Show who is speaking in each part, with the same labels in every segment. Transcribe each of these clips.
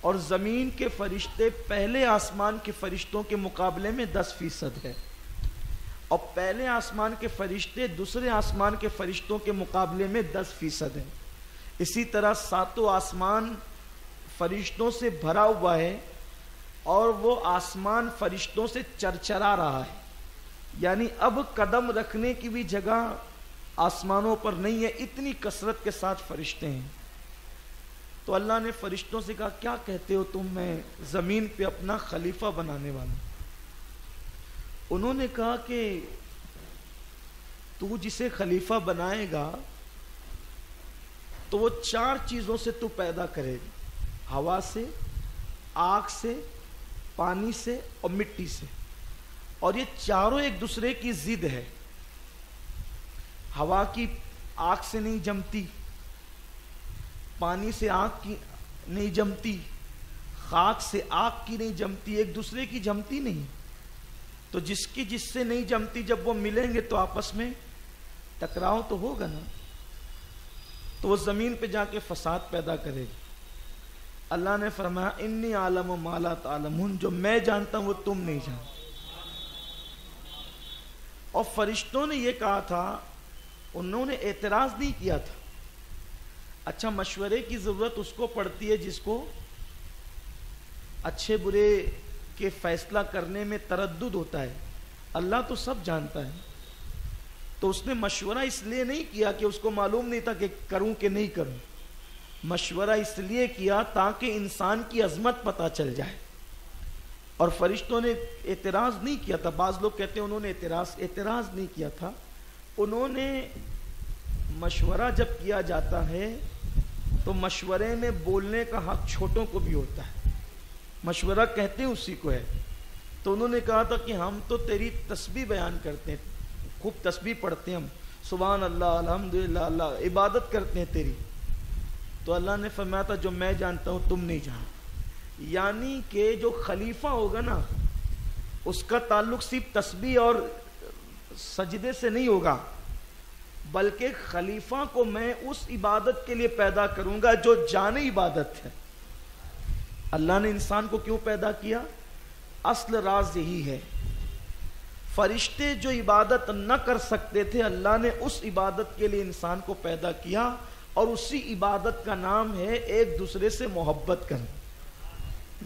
Speaker 1: اور زمین کے فرشتے پہلے آسمان کے فرشتوں کے مقابلے میں 10% ہے، اور پہلے آسمان کے فرشتے دوسرے آسمان کے فرشتوں کے مقابلے میں 10% ہیں۔ اسی طرح 7 آسمان فرشتوں سے بھرا ہوا ہے اور وہ آسمان فرشتوں سے چرچرا رہا ہے، یعنی اب قدم رکھنے کی بھی جگہ آسمانوں پر نہیں ہے، اتنی کثرت کے ساتھ فرشتے ہیں۔ تو اللہ نے فرشتوں سے کہا کیا کہتے ہو تم، میں زمین پہ اپنا خلیفہ بنانے والا ہوں۔ انہوں نے کہا کہ تو جسے خلیفہ بنائے گا تو وہ 4 چیزوں سے تو پیدا کرے گا، ہوا سے، آگ سے، پانی سے اور مٹی سے، اور یہ چاروں ایک دوسرے کی ضد ہے۔ ہوا کی آگ سے نہیں جمتی، پانی سے آگ کی نہیں جمتی، خاک سے آگ کی نہیں جمتی، ایک دوسرے کی جمتی نہیں۔ تو جس کی جس سے نہیں جمتی جب وہ ملیں گے تو آپس میں ٹکراؤ تو ہوگا نا، تو وہ زمین پہ جا کے فساد پیدا کرے گی۔ اللہ نے فرمایا انی عالم ما لا تعلمون، جو میں جانتا ہوں وہ تم نہیں جانتے۔ اور فرشتوں نے یہ کہا تھا، انہوں نے اعتراض نہیں کیا تھا۔ اچھا، مشورے کی ضرورت اس کو پڑتی ہے جس کو اچھے برے کے فیصلہ کرنے میں تردد ہوتا ہے، اللہ تو سب جانتا ہے۔ تو اس نے مشورہ اس لیے نہیں کیا کہ اس کو معلوم نہیں تھا کہ کروں کہ نہیں کروں، مشورہ اس لیے کیا تاکہ انسان کی عظمت پتہ چل جائے۔ اور فرشتوں نے اعتراض نہیں کیا تھا، بعض لوگ کہتے ہیں انہوں نے اعتراض نہیں کیا تھا، انہوں نے مشورہ جب کیا جاتا ہے تو مشورے میں بولنے کا حق چھوٹوں کو بھی ہوتا ہے، مشورہ کہتے ہیں اسی کو ہے۔ تو انہوں نے کہا تھا کہ ہم تو تیری تسبیح بیان کرتے ہیں، خوب تسبیح پڑھتے ہیں ہم، سبحان اللہ، الحمدللہ، اللہ عبادت کرتے ہیں تیری۔ تو اللہ نے فرمایا تھا جو میں جانتا ہوں تم نہیں جانتے، یعنی کہ جو خلیفہ ہوگا نا اس کا تعلق صرف تسبیح اور سجدے سے نہیں ہوگا، بلکہ خلیفہ کو میں اس عبادت کے لیے پیدا کروں گا جو جان عبادت ہے۔ اللہ نے انسان کو کیوں پیدا کیا؟ اصل راز یہی ہے، فرشتے جو عبادت نہ کر سکتے تھے اللہ نے اس عبادت کے لیے انسان کو پیدا کیا، اور اسی عبادت کا نام ہے ایک دوسرے سے محبت کرنا۔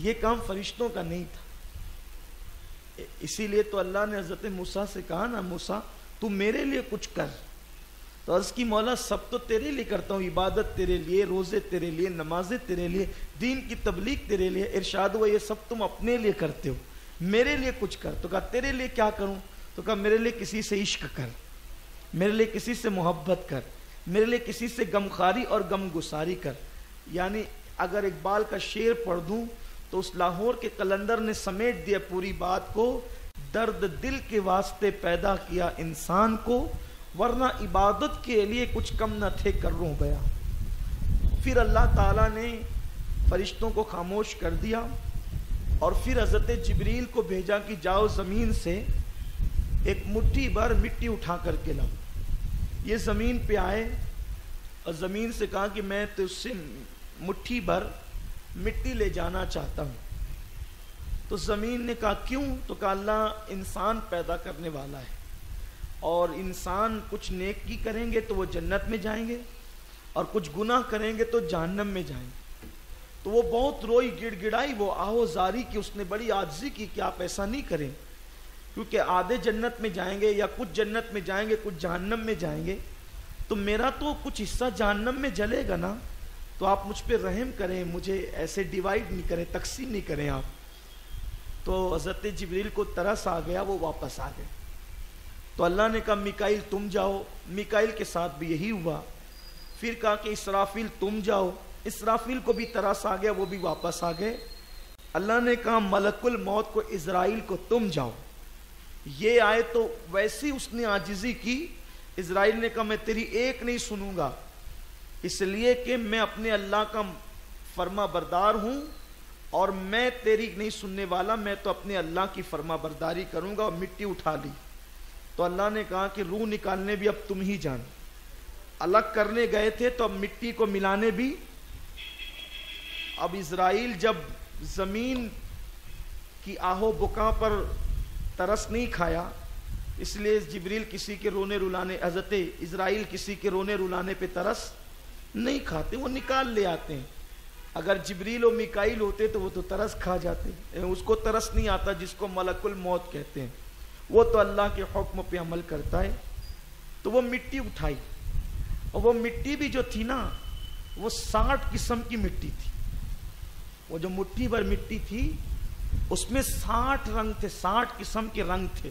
Speaker 1: یہ کام فرشتوں کا نہیں تھا، اسی لیے تو اللہ نے حضرت موسیٰ سے کہا نا، موسیٰ تو میرے لیے کچھ کر۔ تو عرض کی مولا سب تو تیرے لیے کرتا ہوں، عبادت تیرے لیے، روزے تیرے لیے، نمازیں تیرے لیے، دین کی تبلیغ تیرے لیے۔ ارشاد ہوا یہ سب تم اپنے لیے کرتے ہو، میرے لیے کچھ کر۔ تو کہا تیرے لیے کیا کروں؟ تو کہا میرے لیے کسی سے عشق کر، میرے لیے کسی سے محبت کر، میرے لیے کسی سے غمخواری اور غم گساری کر۔ یعنی اگر اقبال کا شعر پڑھ دوں تو اس لاہور کے قلندر نے سمیٹ دیا پوری بات کو، درد دل کے واسطے پیدا کیا انسان کو، ورنہ عبادت کے لیے کچھ کم نہ تھے کروں گیا۔ پھر اللہ تعالیٰ نے فرشتوں کو خاموش کر دیا اور پھر حضرت جبریل کو بھیجا کہ جاؤ زمین سے ایک مٹھی بھر مٹی اٹھا کر کے لاؤ۔ یہ زمین پہ آئے اور زمین سے کہا کہ میں تو اس سے مٹھی بھر مٹی لے جانا چاہتا ہوں۔ تو زمین نے کہا کیوں؟ تو کہا اللہ انسان پیدا کرنے والا ہے، اور انسان کچھ نیکی کریں گے تو وہ جنت میں جائیں گے، اور کچھ گناہ کریں گے تو جہنم میں جائیں گے۔ تو وہ بہت روئی، گڑ گڑائی، وہ آہو زاری کی، اس نے بڑی عاجزی کی کہ آپ ایسا نہیں کریں، کیونکہ آدھے جنت میں جائیں گے یا کچھ جنت میں جائیں گے، کچھ جہنم میں جائیں گے، تو میرا تو کچھ حصہ جہنم میں جلے گا نا، تو آپ مجھ پہ رحم کریں، مجھے ایسے ڈیوائیڈ نہیں کریں، تقسیم نہیں کریں آپ۔ تو حضرت جبریل کو ترس آ گیا، وہ واپس آ گئے۔ تو اللہ نے کہا میکائیل تم جاؤ، میکائیل کے ساتھ بھی یہی ہوا۔ پھر کہا کہ اسرافیل تم جاؤ، اسرافیل کو بھی ترس آ گیا، وہ بھی واپس آ گئے۔ اللہ نے کہا ملک الموت کو، اسرائیل کو تم جاؤ۔ یہ آئے تو ویسی اس نے عاجزی کی، اسرائیل نے کہا میں تیری ایک نہیں سنوں گا، اس لیے کہ میں اپنے اللہ کا فرما بردار ہوں، اور میں تیری نہیں سننے والا، میں تو اپنے اللہ کی فرما برداری کروں گا، اور مٹی اٹھا لی۔ تو اللہ نے کہا کہ روح نکالنے بھی اب تم ہی جان، الگ کرنے گئے تھے تو اب مٹی کو ملانے بھی اب اسرائیل جب زمین کی آہو بکا پر ترس نہیں کھایا، اس لیے جبریل کسی کے رونے رلانے، حضرت اسرائیل کسی کے رونے رلانے پہ ترس نہیں کھاتے، وہ نکال لے آتے ہیں۔ اگر جبریل و میکائیل ہوتے تو وہ تو ترس کھا جاتے، اس کو ترس نہیں آتا جس کو ملک الموت کہتے ہیں، وہ تو اللہ کے حکم پہ عمل کرتا ہے۔ تو وہ مٹی اٹھائی، اور وہ مٹی بھی جو تھی نا وہ 60 قسم کی مٹی تھی، وہ جو مٹھی بھر مٹی تھی اس میں 60 رنگ تھے، 60 قسم کے رنگ تھے،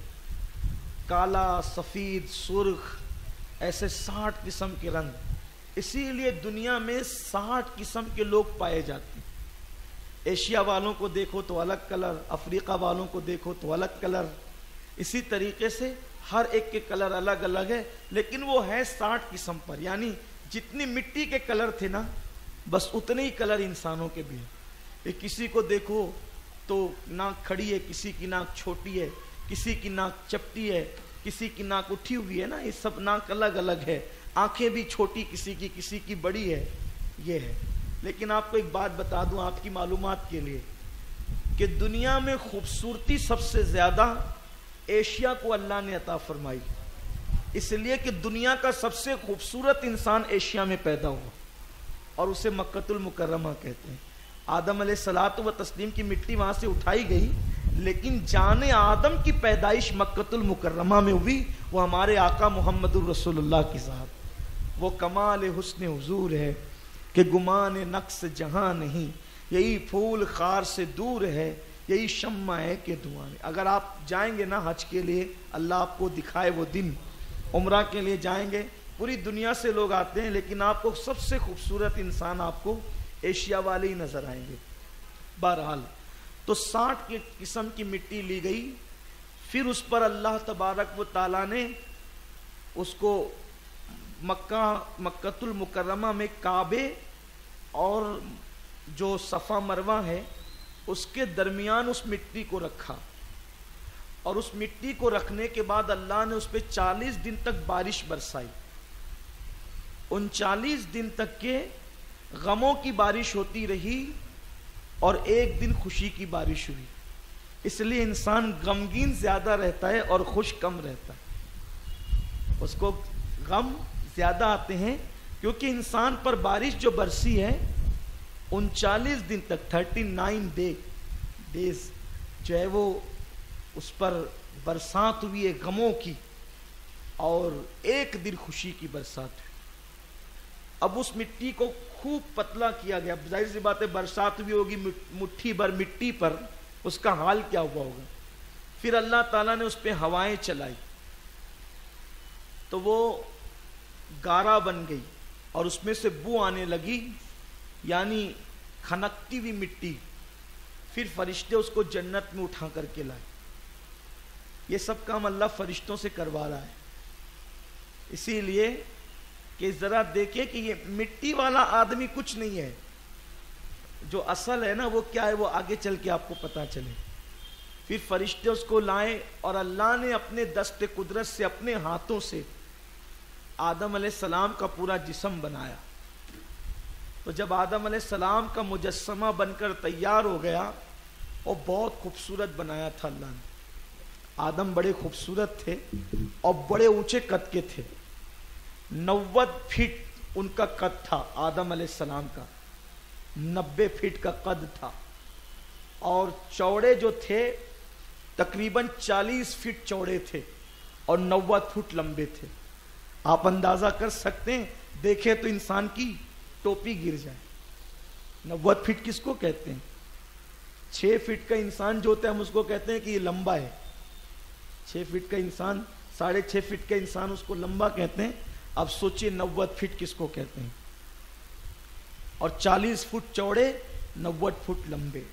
Speaker 1: کالا، سفید، سرخ، ایسے 60 قسم کے رنگ۔ اسی لیے دنیا میں 60 قسم کے لوگ پائے جاتے ہیں۔ ایشیا والوں کو دیکھو تو الگ کلر، افریقہ والوں کو دیکھو تو الگ کلر، اسی طریقے سے ہر ایک کے کلر الگ الگ ہے، لیکن وہ ہے 60 قسم پر، یعنی جتنی مٹی کے کلر تھے نا بس اتنے ہی کلر انسانوں کے بھی ہیں۔ کسی کو دیکھو تو ناک کھڑی ہے، کسی کی ناک چھوٹی ہے، کسی کی ناک چپٹی ہے، کسی کی ناک اٹھی ہوئی ہے نا، یہ سب ناک الگ الگ ہے، آنکھیں بھی چھوٹی کسی کی بڑی ہے، یہ ہے۔ لیکن آپ کو ایک بات بتا دوں آپ کی معلومات کے لیے کہ دنیا میں خوبصورتی سب سے زیادہ ایشیا کو اللہ نے عطا فرمائی، اس لیے کہ دنیا کا سب سے خوبصورت انسان ایشیا میں پیدا ہوا، اور اسے مکۃ المکرمہ کہتے ہیں۔ آدم علیہ الصلوۃ و تسلیم کی مٹی وہاں سے اٹھائی گئی، لیکن جان آدم کی پیدائش مکۃ المکرمہ میں ہوئی، وہ ہمارے آقا محمد الرسول اللہ کی ذات۔ وہ کمال حسن حضور ہے کہ گمان نقص جہاں نہیں، یہی پھول خار سے دور ہے، یہی شمع ہے کہ دھواں ہے۔ اگر آپ جائیں گے نا حج کے لیے، اللہ آپ کو دکھائے وہ دن، عمرہ کے لیے جائیں گے، پوری دنیا سے لوگ آتے ہیں، لیکن آپ کو سب سے خوبصورت انسان آپ کو ایشیا والے ہی نظر آئیں گے۔ بہرحال تو 60 قسم کی مٹی لی گئی، پھر اس پر اللہ تبارک و تعالیٰ نے اس کو مکۃ المکرمہ میں کعبے اور جو صفا مروہ ہے اس کے درمیان اس مٹی کو رکھا، اور اس مٹی کو رکھنے کے بعد اللہ نے اس پہ 40 دن تک بارش برسائی۔ ان 40 دن تک کے غموں کی بارش ہوتی رہی اور ایک دن خوشی کی بارش ہوئی، اس لیے انسان غمگین زیادہ رہتا ہے اور خوش کم رہتا ہے۔ اس کو غم زیادہ آتے ہیں کیونکہ انسان پر بارش جو برسی ہے 39 دن تک 39 ڈیز جو ہے وہ اس پر برسات ہوئی ہے غموں کی، اور ایک دن خوشی کی برسات ہوئی۔ اب اس مٹی کو خوب پتلا کیا گیا، ظاہر سی بات ہے برسات ہوئی ہوگی مٹھی بھر مٹی پر، اس کا حال کیا ہوا ہوگا۔ پھر اللہ تعالیٰ نے اس پہ ہوائیں چلائی تو وہ گارا بن گئی اور اس میں سے بو آنے لگی، یعنی کھنکتی ہوئی مٹی۔ پھر فرشتے اس کو جنت میں اٹھا کر کے لائے۔ یہ سب کام اللہ فرشتوں سے کروا رہا ہے، اسی لیے کہ ذرا دیکھیں کہ یہ مٹی والا آدمی کچھ نہیں ہے، جو اصل ہے نا وہ کیا ہے وہ آگے چل کے آپ کو پتا چلے۔ پھر فرشتے اس کو لائے اور اللہ نے اپنے دست قدرت سے اپنے ہاتھوں سے آدم علیہ السلام کا پورا جسم بنایا۔ تو جب آدم علیہ السلام کا مجسمہ بن کر تیار ہو گیا، وہ بہت خوبصورت بنایا تھا اللہ نے۔ آدم بڑے خوبصورت تھے اور بڑے اونچے قد کے تھے، 90 فٹ ان کا قد تھا آدم علیہ السلام کا، 90 فٹ کا قد تھا، اور چوڑے جو تھے تقریباً 40 فٹ چوڑے تھے اور 90 فٹ لمبے تھے۔ آپ اندازہ کر سکتے ہیں، دیکھیں تو انسان کی ٹوپی گر جائے۔ 90 فٹ کس کو کہتے ہیں؟ 6 فٹ کا انسان جو ہوتا ہے ہم اس کو کہتے ہیں کہ یہ لمبا ہے، 6 فٹ کا انسان، 6.5 فٹ کا انسان اس کو لمبا کہتے ہیں۔ اب سوچئے 90 فٹ کس کو کہتے ہیں، اور 40 فٹ چوڑے 90 فٹ لمبے۔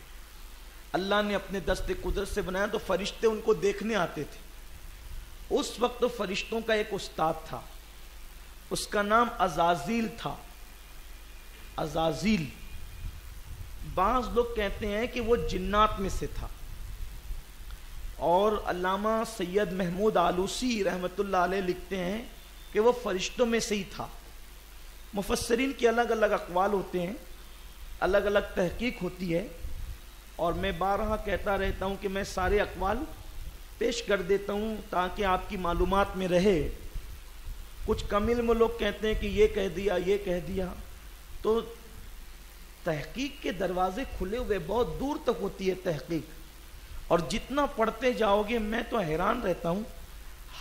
Speaker 1: اللہ نے اپنے دست قدرت سے بنایا تو فرشتے ان کو دیکھنے آتے تھے۔ اس وقت تو فرشتوں کا ایک استاد تھا، اس کا نام عزازیل تھا۔ عزازیل، بعض لوگ کہتے ہیں کہ وہ جنات میں سے تھا، اور علامہ سید محمود آلوسی رحمۃ اللہ علیہ لکھتے ہیں کہ وہ فرشتوں میں سے ہی تھا۔ مفسرین کے الگ الگ اقوال ہوتے ہیں، الگ الگ تحقیق ہوتی ہے، اور میں بارہا کہتا رہتا ہوں کہ میں سارے اقوال پیش کر دیتا ہوں تاکہ آپ کی معلومات میں رہے۔ کچھ کم علم لوگ کہتے ہیں کہ یہ کہہ دیا یہ کہہ دیا، تو تحقیق کے دروازے کھلے ہوئے، بہت دور تک ہوتی ہے تحقیق، اور جتنا پڑھتے جاؤ گے میں تو حیران رہتا ہوں۔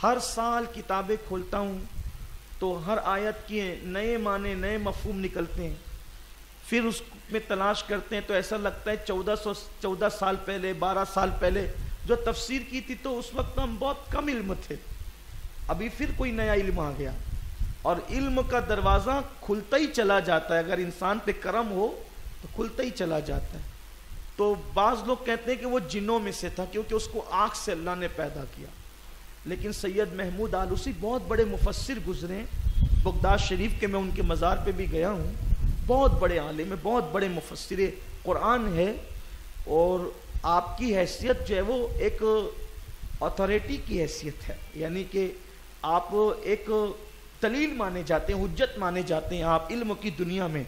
Speaker 1: ہر سال کتابیں کھولتا ہوں تو ہر آیت کے نئے معنی نئے مفہوم نکلتے ہیں، پھر اس میں تلاش کرتے ہیں تو ایسا لگتا ہے 14 سال پہلے 12 سال پہلے جو تفسیر کی تھی تو اس وقت ہم بہت کم علم تھے، ابھی پھر کوئی نیا علم آ گیا، اور علم کا دروازہ کھلتا ہی چلا جاتا ہے، اگر انسان پہ کرم ہو تو کھلتا ہی چلا جاتا ہے۔ تو بعض لوگ کہتے ہیں کہ وہ جنوں میں سے تھا کیونکہ اس کو آنکھ سے اللہ نے پیدا کیا، لیکن سید محمود آلوسی بہت بڑے مفسر گزرے ہیں، بغداد شریف کے میں ان کے مزار پہ بھی گیا ہوں، بہت بڑے عالم ہیں، بہت بڑے مفسر قرآن ہے، اور آپ کی حیثیت جو ہے وہ ایک اتھارٹی کی حیثیت ہے، یعنی کہ آپ ایک دلیل مانے جاتے ہیں، حجت مانے جاتے ہیں آپ علم کی دنیا میں۔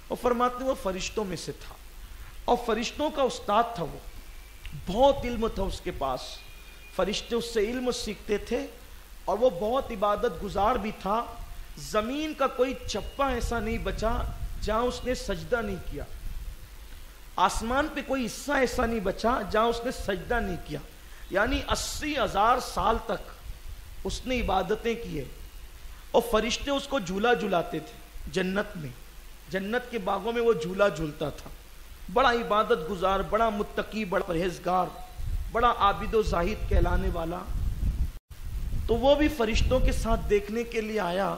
Speaker 1: اور فرماتے ہیں وہ فرشتوں میں سے تھا، اور فرشتوں کا استاد تھا، وہ بہت علم تھا اس کے پاس، فرشتے اس سے علم سیکھتے تھے، اور وہ بہت عبادت گزار بھی تھا۔ زمین کا کوئی چپا ایسا نہیں بچا جہاں اس نے سجدہ نہیں کیا، آسمان پہ کوئی حصہ ایسا نہیں بچا جہاں اس نے سجدہ نہیں کیا، یعنی 80,000 سال تک اس نے عبادتیں کی ہے، اور فرشتے اس کو جھولا جھلاتے تھے جنت میں، جنت کے باغوں میں وہ جھولا جھولتا تھا، بڑا عبادت گزار، بڑا متقی، بڑا پرہیزگار، بڑا عابد و زاہد کہلانے والا۔ تو وہ بھی فرشتوں کے ساتھ دیکھنے کے لیے آیا،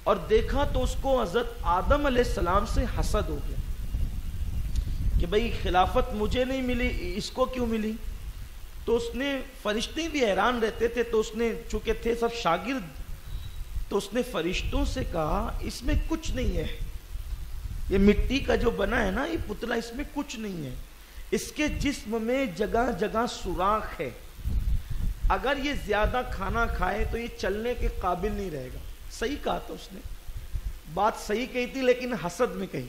Speaker 1: اور دیکھا تو اس کو حضرت آدم علیہ السلام سے حسد ہو گیا کہ بھئی خلافت مجھے نہیں ملی، اس کو کیوں ملی؟ تو اس نے، فرشتے بھی حیران رہتے تھے، تو اس نے چونکہ تھے سب شاگرد، تو اس نے فرشتوں سے کہا اس میں کچھ نہیں ہے، یہ مٹی کا جو بنا ہے نا یہ پتلا، اس میں کچھ نہیں ہے، اس کے جسم میں جگہ جگہ سوراخ ہے، اگر یہ زیادہ کھانا کھائے تو یہ چلنے کے قابل نہیں رہے گا۔ صحیح کہا تھا اس نے، بات صحیح کہی تھی لیکن حسد میں کہی،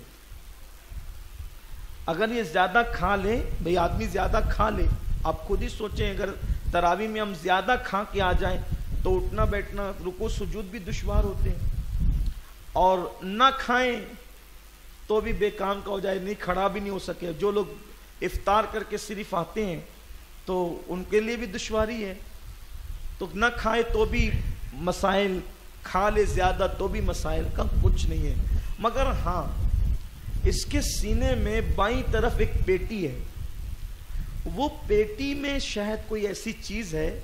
Speaker 1: اگر یہ زیادہ کھا لے، بھئی آدمی زیادہ کھا لے، آپ خود ہی سوچیں اگر تراویح میں ہم زیادہ کھا کے آ جائیں تو اٹھنا بیٹھنا رکوع سجود بھی دشوار ہوتے ہیں، اور نہ کھائیں تو بھی بے کام کا ہو جائے، نہیں کھڑا بھی نہیں ہو سکے۔ جو لوگ افطار کر کے صرف آتے ہیں تو ان کے لیے بھی دشواری ہے، تو نہ کھائے تو بھی مسائل، کھا لے زیادہ تو بھی مسائل، کا کچھ نہیں ہے، مگر ہاں اس کے سینے میں بائیں طرف ایک پیٹی ہے، وہ پیٹی میں شاید کوئی ایسی چیز ہے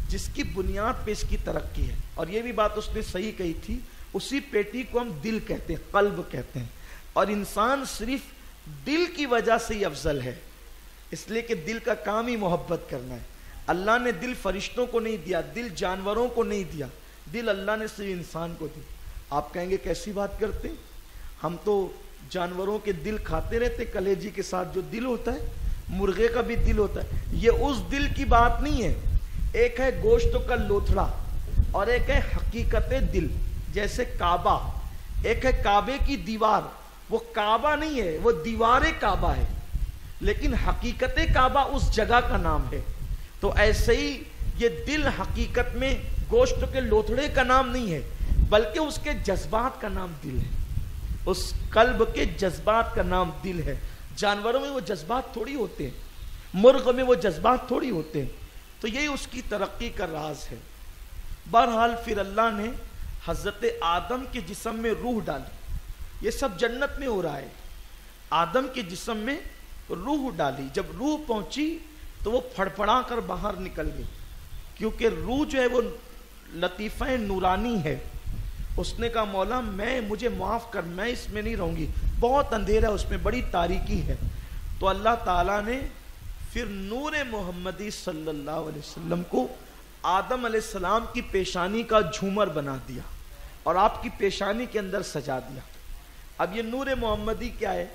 Speaker 1: جس کی بنیاد پہ اس کی ترقی ہے، اور یہ بھی بات اس نے صحیح کہی تھی، اسی پیٹی کو ہم دل کہتے ہیں، قلب کہتے ہیں، اور انسان صرف دل کی وجہ سے ہی افضل ہے، اس لیے کہ دل کا کام ہی محبت کرنا ہے۔ اللہ نے دل فرشتوں کو نہیں دیا، دل جانوروں کو نہیں دیا، دل اللہ نے صرف انسان کو دی۔ آپ کہیں گے کیسی بات کرتے ہیں، ہم تو جانوروں کے دل کھاتے رہتے، کلیجی کے ساتھ جو دل ہوتا ہے، مرغے کا بھی دل ہوتا ہے، یہ اس دل کی بات نہیں ہے، ایک ہے گوشت کا لوتھڑا اور ایک ہے حقیقت دل، جیسے کعبہ، ایک ہے کعبے کی دیوار، وہ کعبہ نہیں ہے، وہ دیوار کعبہ ہے، لیکن حقیقت کعبہ اس جگہ کا نام ہے۔ تو ایسے ہی یہ دل حقیقت میں گوشت کے لوتھڑے کا نام نہیں ہے، بلکہ اس کے جذبات کا نام دل ہے، اس قلب کے جذبات کا نام دل ہے۔ جانوروں میں وہ جذبات تھوڑی ہوتے ہیں، مرغ میں وہ جذبات تھوڑی ہوتے ہیں، تو یہی اس کی ترقی کا راز ہے۔ بہرحال پھر اللہ نے حضرت آدم کے جسم میں روح ڈالی، یہ سب جنت میں ہو رہا ہے، آدم کے جسم میں روح ڈالی، جب روح پہنچی تو وہ پھڑپڑا کر باہر نکل گئی، کیونکہ روح جو ہے وہ لطیفہ نورانی ہے۔ اس نے کہا مولا مجھے معاف کر، میں اس میں نہیں رہوں گی، بہت اندھیرا ہے اس میں، بڑی تاریکی ہے۔ تو اللہ تعالیٰ نے پھر نور محمدی صلی اللہ علیہ وسلم کو آدم علیہ السلام کی پیشانی کا جھومر بنا دیا اور آپ کی پیشانی کے اندر سجا دیا۔ اب یہ نور محمدی کیا ہے،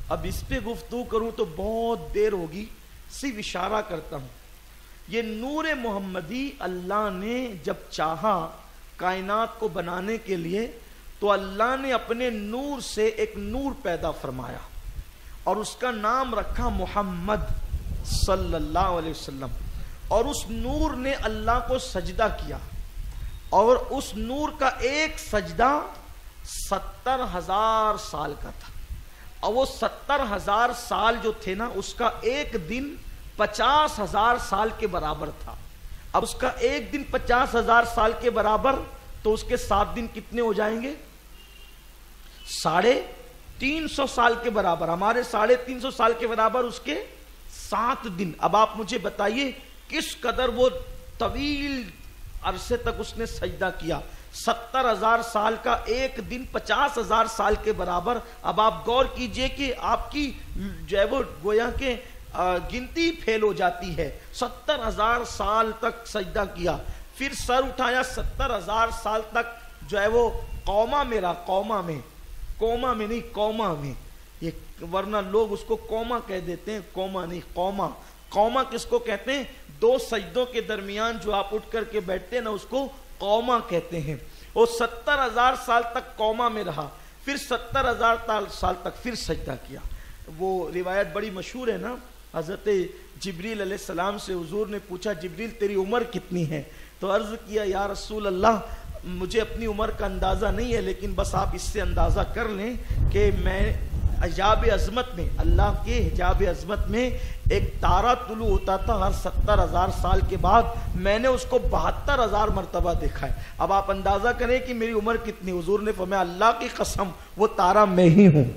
Speaker 1: اب اس پہ گفتگو کروں تو بہت دیر ہوگی، صرف اشارہ کرتا ہوں۔ یہ نور محمدی اللہ نے جب چاہا کائنات کو بنانے کے لیے تو اللہ نے اپنے نور سے ایک نور پیدا فرمایا، اور اس کا نام رکھا محمد صلی اللہ علیہ وسلم. اور اس نور نے اللہ کو سجدہ کیا اور اس نور کا ایک سجدہ 70,000 سال کا تھا. اور وہ 70,000 سال جو تھے نا اس کا ایک دن 50,000 سال کے برابر تھا. اب اس کا ایک دن 50,000 سال کے برابر تو اس کے 7 دن کتنے ہو جائیں گے؟ 350 سال کے برابر. ہمارے 350 سال کے برابر اس کے 7 دن. اب آپ مجھے بتائیے کس قدر وہ طویل عرصے تک اس نے سجدہ کیا. 70,000 سال کا ایک دن 50,000 سال کے برابر. اب آپ غور کیجئے کہ آپ کی جو ہے وہ گویا کہ گنتی پھیل ہو جاتی ہے. 70,000 سال تک سجدہ کیا, پھر سر اٹھایا, 70,000 سال تک جو ہے وہ قوما میں رہا. کوما میں نہیں, قوما میں. یہ ورنہ لوگ اس کو کوما کہہ دیتے ہیں, کوما نہیں قوما. قوما کس کو کہتے ہیں؟ 2 سجدوں کے درمیان جو آپ اٹھ کر کے بیٹھتے ہیں نا اس کو قوما کہتے ہیں. وہ 70,000 سال تک قوما میں رہا, پھر 70,000 سال تک پھر سجدہ کیا. وہ روایت بڑی مشہور ہے نا, حضرت جبریل علیہ السلام سے حضور نے پوچھا جبریل تیری عمر کتنی ہے؟ تو عرض کیا یا رسول اللہ مجھے اپنی عمر کا اندازہ نہیں ہے, لیکن بس آپ اس سے اندازہ کر لیں کہ میں حجاب عظمت میں, اللہ کے حجاب عظمت میں ایک تارہ طلوع ہوتا تھا ہر 70,000 سال کے بعد. میں نے اس کو 72,000 مرتبہ دیکھا ہے. اب آپ اندازہ کریں کہ میری عمر کتنی. حضور نے فرمایا اللہ کی قسم وہ تارہ میں ہی ہوں.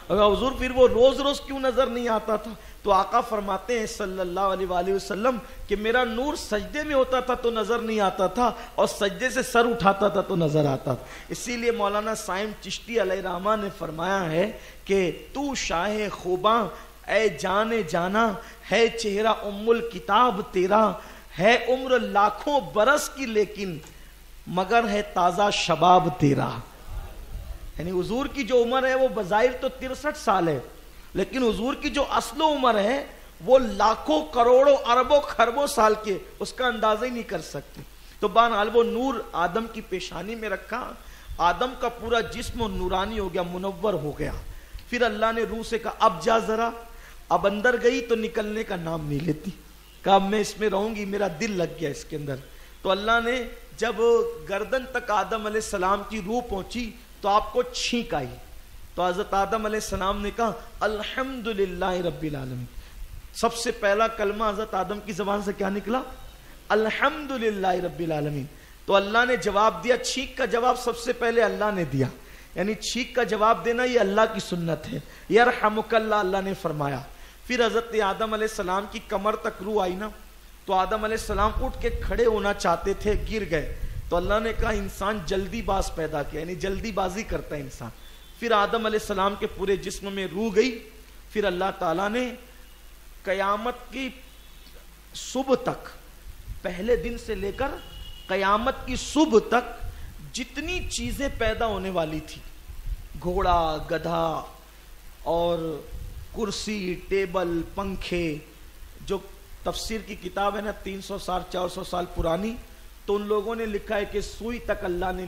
Speaker 1: اگر حضور پھر وہ روز روز کیوں نظر نہیں آتا تھا؟ تو آقا فرماتے ہیں صلی اللہ علیہ وآلہ وسلم کہ میرا نور سجدے میں ہوتا تھا تو نظر نہیں آتا تھا, اور سجدے سے سر اٹھاتا تھا تو نظر آتا تھا. اسی لیے مولانا سائم چشتی علیہ الرحمہ نے فرمایا ہے کہ تو شاہ خوباں اے جانے جانا, ہے چہرہ ام الکتاب تیرا, ہے عمر لاکھوں برس کی لیکن مگر ہے تازہ شباب تیرا. یعنی حضور کی جو عمر ہے وہ بظاہر تو 63 سال ہے, لیکن حضور کی جو اصل عمر ہے وہ لاکھوں کروڑوں اربوں خربوں سال کے, اس کا اندازہ ہی نہیں کر سکتے. تو بہرحال وہ نور آدم کی پیشانی میں رکھا, آدم کا پورا جسم نورانی ہو گیا, منور ہو گیا. پھر اللہ نے روح سے کہا اب جا ذرا. اب اندر گئی تو نکلنے کا نام نہیں لیتی. کہا میں اس میں رہوں گی, میرا دل لگ گیا اس کے اندر. تو اللہ نے جب گردن تک آدم علیہ السلام کی روح پہنچی تو آپ کو چھینک آئی. تو حضرت آدم علیہ السلام نے کہا الحمدللہ رب العالمین. سب سے پہلا کلمہ حضرت آدم کی زبان سے کیا نکلا؟ الحمدللہ رب العالمین. تو اللہ نے جواب دیا, چھینک کا جواب سب سے پہلے اللہ نے دیا. یعنی چھینک کا جواب دینا یہ اللہ کی سنت ہے. یرحمک اللہ, اللہ نے فرمایا. پھر حضرت آدم علیہ السلام کی کمر تک روح آئی نا, تو آدم علیہ السلام اٹھ کے کھڑے ہونا چاہتے تھے, گر گئے. تو اللہ نے کہا انسان جلدی باز پیدا کیا, یعنی جلدی بازی کرتا ہے انسان. پھر آدم علیہ السلام کے پورے جسم میں روح گئی. پھر اللہ تعالیٰ نے قیامت کی صبح تک, پہلے دن سے لے کر قیامت کی صبح تک جتنی چیزیں پیدا ہونے والی تھی, گھوڑا, گدھا اور کرسی, ٹیبل, پنکھے. جو تفسیر کی کتاب ہے نا 300 سال 400 سال پرانی, تو ان لوگوں نے لکھا ہے کہ سوئی تک اللہ نے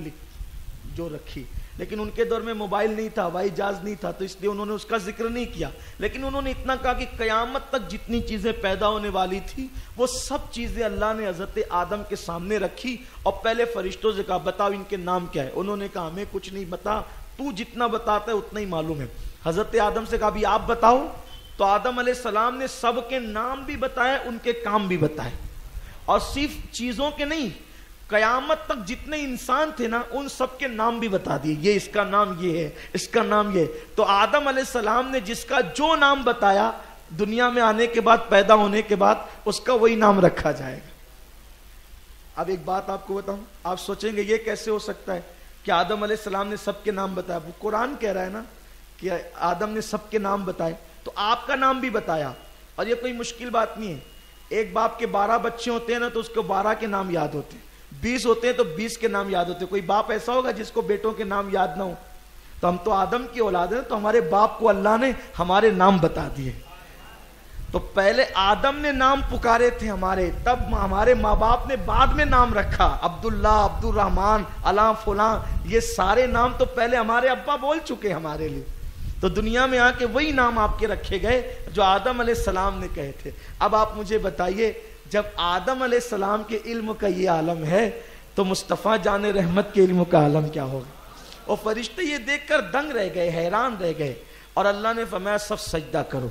Speaker 1: جو رکھی. لیکن ان کے دور میں موبائل نہیں تھا, ہوائی جہاز نہیں تھا, تو اس لیے انہوں نے اس کا ذکر نہیں کیا. لیکن انہوں نے اتنا کہا کہ قیامت تک جتنی چیزیں پیدا ہونے والی تھی وہ سب چیزیں اللہ نے حضرت آدم کے سامنے رکھی. اور پہلے فرشتوں سے کہا بتاؤ ان کے نام کیا ہے. انہوں نے کہا ہمیں کچھ نہیں بتا, تو جتنا بتاتا ہے اتنا ہی معلوم ہے. حضرت آدم سے کہا بھی آپ بتاؤ. تو آدم علیہ السلام نے سب کے نام بھی بتائے, ان کے کام بھی بتائے, اور صرف چیزوں کے نہیں, قیامت تک جتنے انسان تھے نا ان سب کے نام بھی بتا دیے. یہ اس کا نام یہ ہے, اس کا نام یہ. تو آدم علیہ السلام نے جس کا جو نام بتایا, دنیا میں آنے کے بعد, پیدا ہونے کے بعد اس کا وہی نام رکھا جائے گا. اب ایک بات آپ کو بتاؤں, آپ سوچیں گے یہ کیسے ہو سکتا ہے کہ آدم علیہ السلام نے سب کے نام بتایا. وہ قرآن کہہ رہا ہے نا کہ آدم نے سب کے نام بتائے, تو آپ کا نام بھی بتایا. اور یہ کوئی مشکل بات نہیں ہے. ایک باپ کے 12 بچے ہوتے ہیں نا تو اس کو 12 کے نام یاد ہوتے ہیں, 20 ہوتے ہیں تو 20 کے نام یاد ہوتے ہیں. کوئی باپ ایسا ہوگا جس کو بیٹوں کے نام یاد نہ ہو؟ تو ہم تو آدم کی اولاد ہیں, تو ہمارے باپ کو اللہ نے ہمارے نام بتا دیے. تو پہلے آدم نے نام پکارے تھے ہمارے, تب ہمارے ماں باپ نے بعد میں نام رکھا. عبداللہ, عبد الرحمن, علاں فلاں, یہ سارے نام تو پہلے ہمارے ابا بول چکے ہمارے لیے. تو دنیا میں آ کے وہی نام آپ کے رکھے گئے جو آدم علیہ السلام نے کہے تھے. اب آپ مجھے بتائیے جب آدم علیہ السلام کے علم کا یہ عالم ہے تو مصطفیٰ جان رحمت کے علم کا عالم کیا ہوگا. اور فرشتے یہ دیکھ کر دنگ رہ گئے, حیران رہ گئے, اور اللہ نے فرمایا سب سجدہ کرو.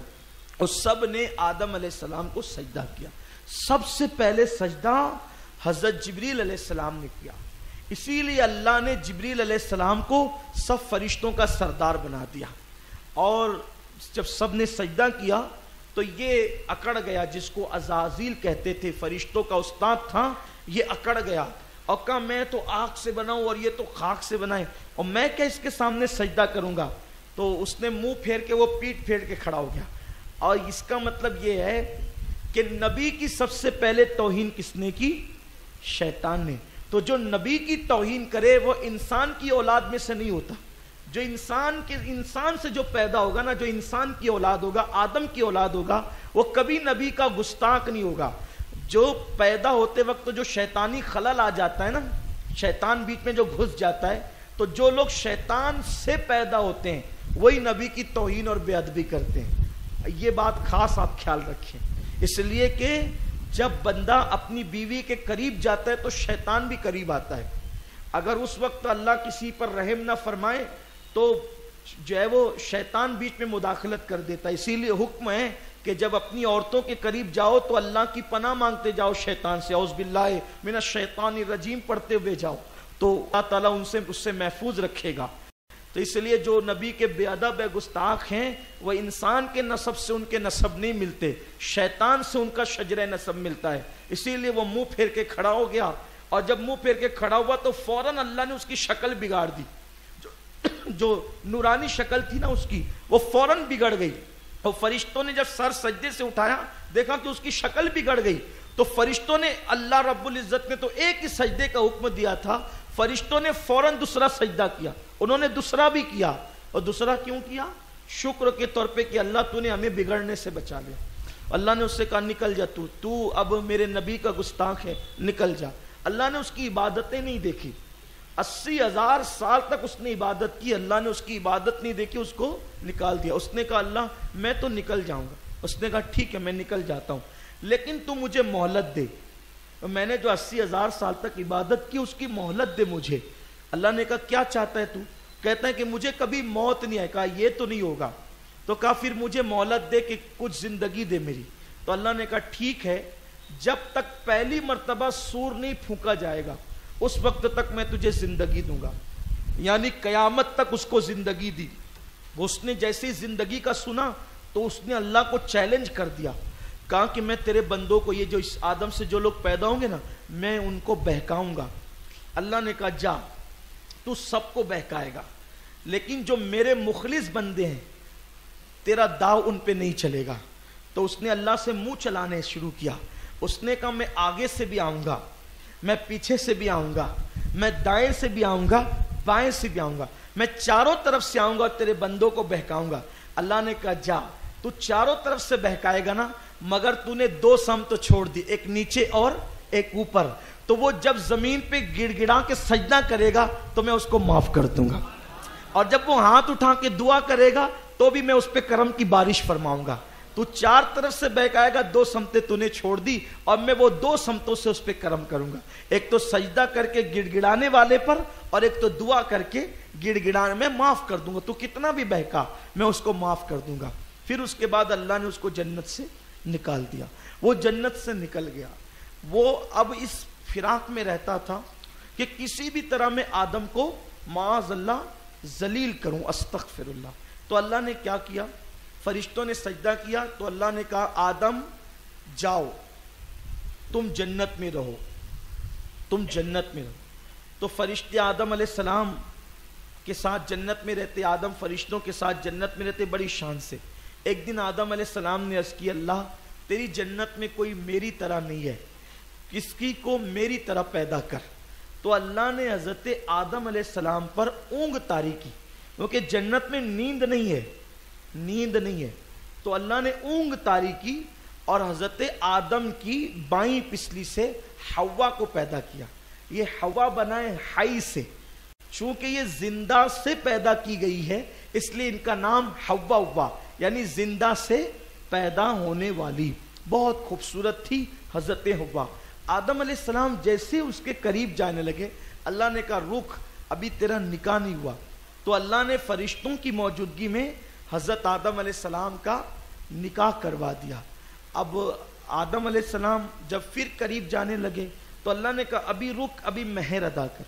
Speaker 1: اور سب نے آدم علیہ السلام کو سجدہ کیا. سب سے پہلے سجدہ حضرت جبریل علیہ السلام نے کیا. اسی لیے اللہ نے جبریل علیہ السلام کو سب فرشتوں کا سردار بنا دیا. اور جب سب نے سجدہ کیا تو یہ اکڑ گیا, جس کو عزازیل کہتے تھے, فرشتوں کا استاد تھا, یہ اکڑ گیا اور کہا میں تو آگ سے بنا ہوں اور یہ تو خاک سے بنا ہے, اور میں کیا اس کے سامنے سجدہ کروں گا. تو اس نے منہ پھیر کے, وہ پیٹ پھیر کے کھڑا ہو گیا. اور اس کا مطلب یہ ہے کہ نبی کی سب سے پہلے توہین کس نے کی؟ شیطان نے. تو جو نبی کی توہین کرے وہ انسان کی اولاد میں سے نہیں ہوتا. جو انسان سے جو پیدا ہوگا نا, جو انسان کی اولاد ہوگا, آدم کی اولاد ہوگا, وہ کبھی نبی کا گستاخ نہیں ہوگا. جو پیدا ہوتے وقت جو شیطانی خلل آ جاتا ہے نا, شیطان بیچ میں جو گھس جاتا ہے, تو جو لوگ شیطان سے پیدا ہوتے ہیں وہی نبی کی توہین اور بے ادبی کرتے ہیں. یہ بات خاص آپ خیال رکھیں, اس لیے کہ جب بندہ اپنی بیوی کے قریب جاتا ہے تو شیطان بھی قریب آتا ہے. اگر اس وقت اللہ کسی پر رحم نہ فرمائے تو جو ہے وہ شیطان بیچ میں مداخلت کر دیتا ہے. اسی لیے حکم ہے کہ جب اپنی عورتوں کے قریب جاؤ تو اللہ کی پناہ مانگتے جاؤ شیطان سے, اعوذ باللہ من الشیطان الرجیم پڑھتے ہوئے جاؤ, تو اللہ تعالیٰ اس سے محفوظ رکھے گا. تو اس لیے جو نبی کے بے ادب گستاخ ہیں وہ انسان کے نسب سے ان کے نسب نہیں ملتے, شیطان سے ان کا شجرہ نسب ملتا ہے. اسی لیے وہ منہ پھیر کے کھڑا ہو گیا, اور جب منہ پھیر کے کھڑا ہوا تو فوراً اللہ نے اس کی شکل بگاڑ دی. جو نورانی شکل تھی نا اس کی, وہ فوراً بگڑ گئی. اور فرشتوں نے جب سر سجدے سے اٹھایا دیکھا کہ اس کی شکل بگڑ گئی. تو فرشتوں نے, اللہ رب العزت نے تو ایک ہی سجدے کا حکم دیا تھا, فرشتوں نے فوراً دوسرا سجدہ کیا. انہوں نے دوسرا بھی کیا. اور دوسرا کیوں کیا؟ شکر کے طور پہ کہ اللہ تو نے ہمیں بگڑنے سے بچا لیا. اللہ نے اس سے کہا نکل جا, تو اب میرے نبی کا گستاخ ہے, نکل جا. اللہ نے اس کی عبادتیں نہیں دیکھی, 80,000 سال تک اس نے عبادت کی, اللہ نے اس کی عبادت نہیں دیکھی, اس کو نکال دیا. اس نے کہا اللہ میں تو نکل جاؤں گا. اس نے کہا ٹھیک ہے میں نکل جاتا ہوں, لیکن تو مجھے مہلت دے. میں نے جو 80,000 سال تک عبادت کی اس کی مہلت دے مجھے. اللہ نے کہا کیا چاہتا ہے تو؟ کہتا ہے کہ مجھے کبھی موت نہیں آئے. کہا یہ تو نہیں ہوگا. تو کہا پھر مجھے مہلت دے کہ کچھ زندگی دے میری. تو اللہ نے کہا ٹھیک ہے, جب تک پہلی مرتبہ سور نہیں پھونکا جائے گا اس وقت تک میں تجھے زندگی دوں گا. یعنی قیامت تک اس کو زندگی دی. اس نے جیسے زندگی کا سنا تو اس نے اللہ کو چیلنج کر دیا, کہا کہ میں تیرے بندوں کو, یہ جو اس آدم سے جو لوگ پیدا ہوں گے نا, میں ان کو بہکاؤں گا. اللہ نے کہا جا, تو سب کو بہکائے گا, لیکن جو میرے مخلص بندے ہیں تیرا داؤ ان پہ نہیں چلے گا. تو اس نے اللہ سے منہ چلانے شروع کیا. اس نے کہا میں آگے سے بھی آؤں گا, میں پیچھے سے بھی آؤں گا, میں دائیں سے بھی آؤں گا, بائیں سے بھی آؤں گا, میں چاروں طرف سے آؤں گا اور تیرے بندوں کو بہکاؤں گا. اللہ نے کہا جا, تو چاروں طرف سے بہکائے گا نا, مگر تو نے 2 سمت چھوڑ دی, ایک نیچے اور ایک اوپر. تو وہ جب زمین پہ گڑ گڑا کے سجدہ کرے گا تو میں اس کو معاف کر دوں گا, اور جب وہ ہاتھ اٹھا کے دعا کرے گا تو بھی میں اس پہ کرم کی بارش فرماؤں گا. تو 4 طرف سے بہکائے گا, 2 سمتیں تو نے چھوڑ دی, اور میں وہ 2 سمتوں سے اس پہ کرم کروں گا. ایک تو سجدہ کر کے گڑ گڑانے والے پر, اور ایک تو دعا کر کے گڑ گڑانے, میں معاف کر دوں گا. تو کتنا بھی بہکا میں اس کو معاف کر دوں گا. پھر اس کے بعد اللہ نے اس کو جنت سے نکال دیا. وہ جنت سے نکل گیا. وہ اب اس فراق میں رہتا تھا کہ کسی بھی طرح میں آدم کو معاذ اللہ ذلیل کروں, استغفر اللہ. تو اللہ نے کیا کیا, فرشتوں نے سجدہ کیا تو اللہ نے کہا آدم جاؤ, تم جنت میں رہو, تم جنت میں رہو. تو فرشتے آدم علیہ السلام کے ساتھ جنت میں رہتے, آدم فرشتوں کے ساتھ جنت میں رہتے بڑی شان سے. ایک دن آدم علیہ السلام نے عرض کی اللہ تیری جنت میں کوئی میری طرح نہیں ہے, کسی کو میری طرح پیدا کر. تو اللہ نے حضرت آدم علیہ السلام پر اونگ طاری کی, کیونکہ جنت میں نیند نہیں ہے, نیند نہیں ہے. تو اللہ نے اونگ طاری کی اور حضرت آدم کی بائیں پسلی سے حوا کو پیدا کیا. یہ حوا بنا ہے حی سے, چونکہ یہ زندہ سے پیدا کی گئی ہے اس لیے ان کا نام حوا ہوا، یعنی زندہ سے پیدا ہونے والی۔ بہت خوبصورت تھی حضرت حوا۔ آدم علیہ السلام جیسے اس کے قریب جانے لگے، اللہ نے کہا رک، ابھی تیرا نکاح نہیں ہوا۔ تو اللہ نے فرشتوں کی موجودگی میں حضرت آدم علیہ السلام کا نکاح کروا دیا۔ اب آدم علیہ السلام جب پھر قریب جانے لگے تو اللہ نے کہا ابھی رک، ابھی مہر ادا کر۔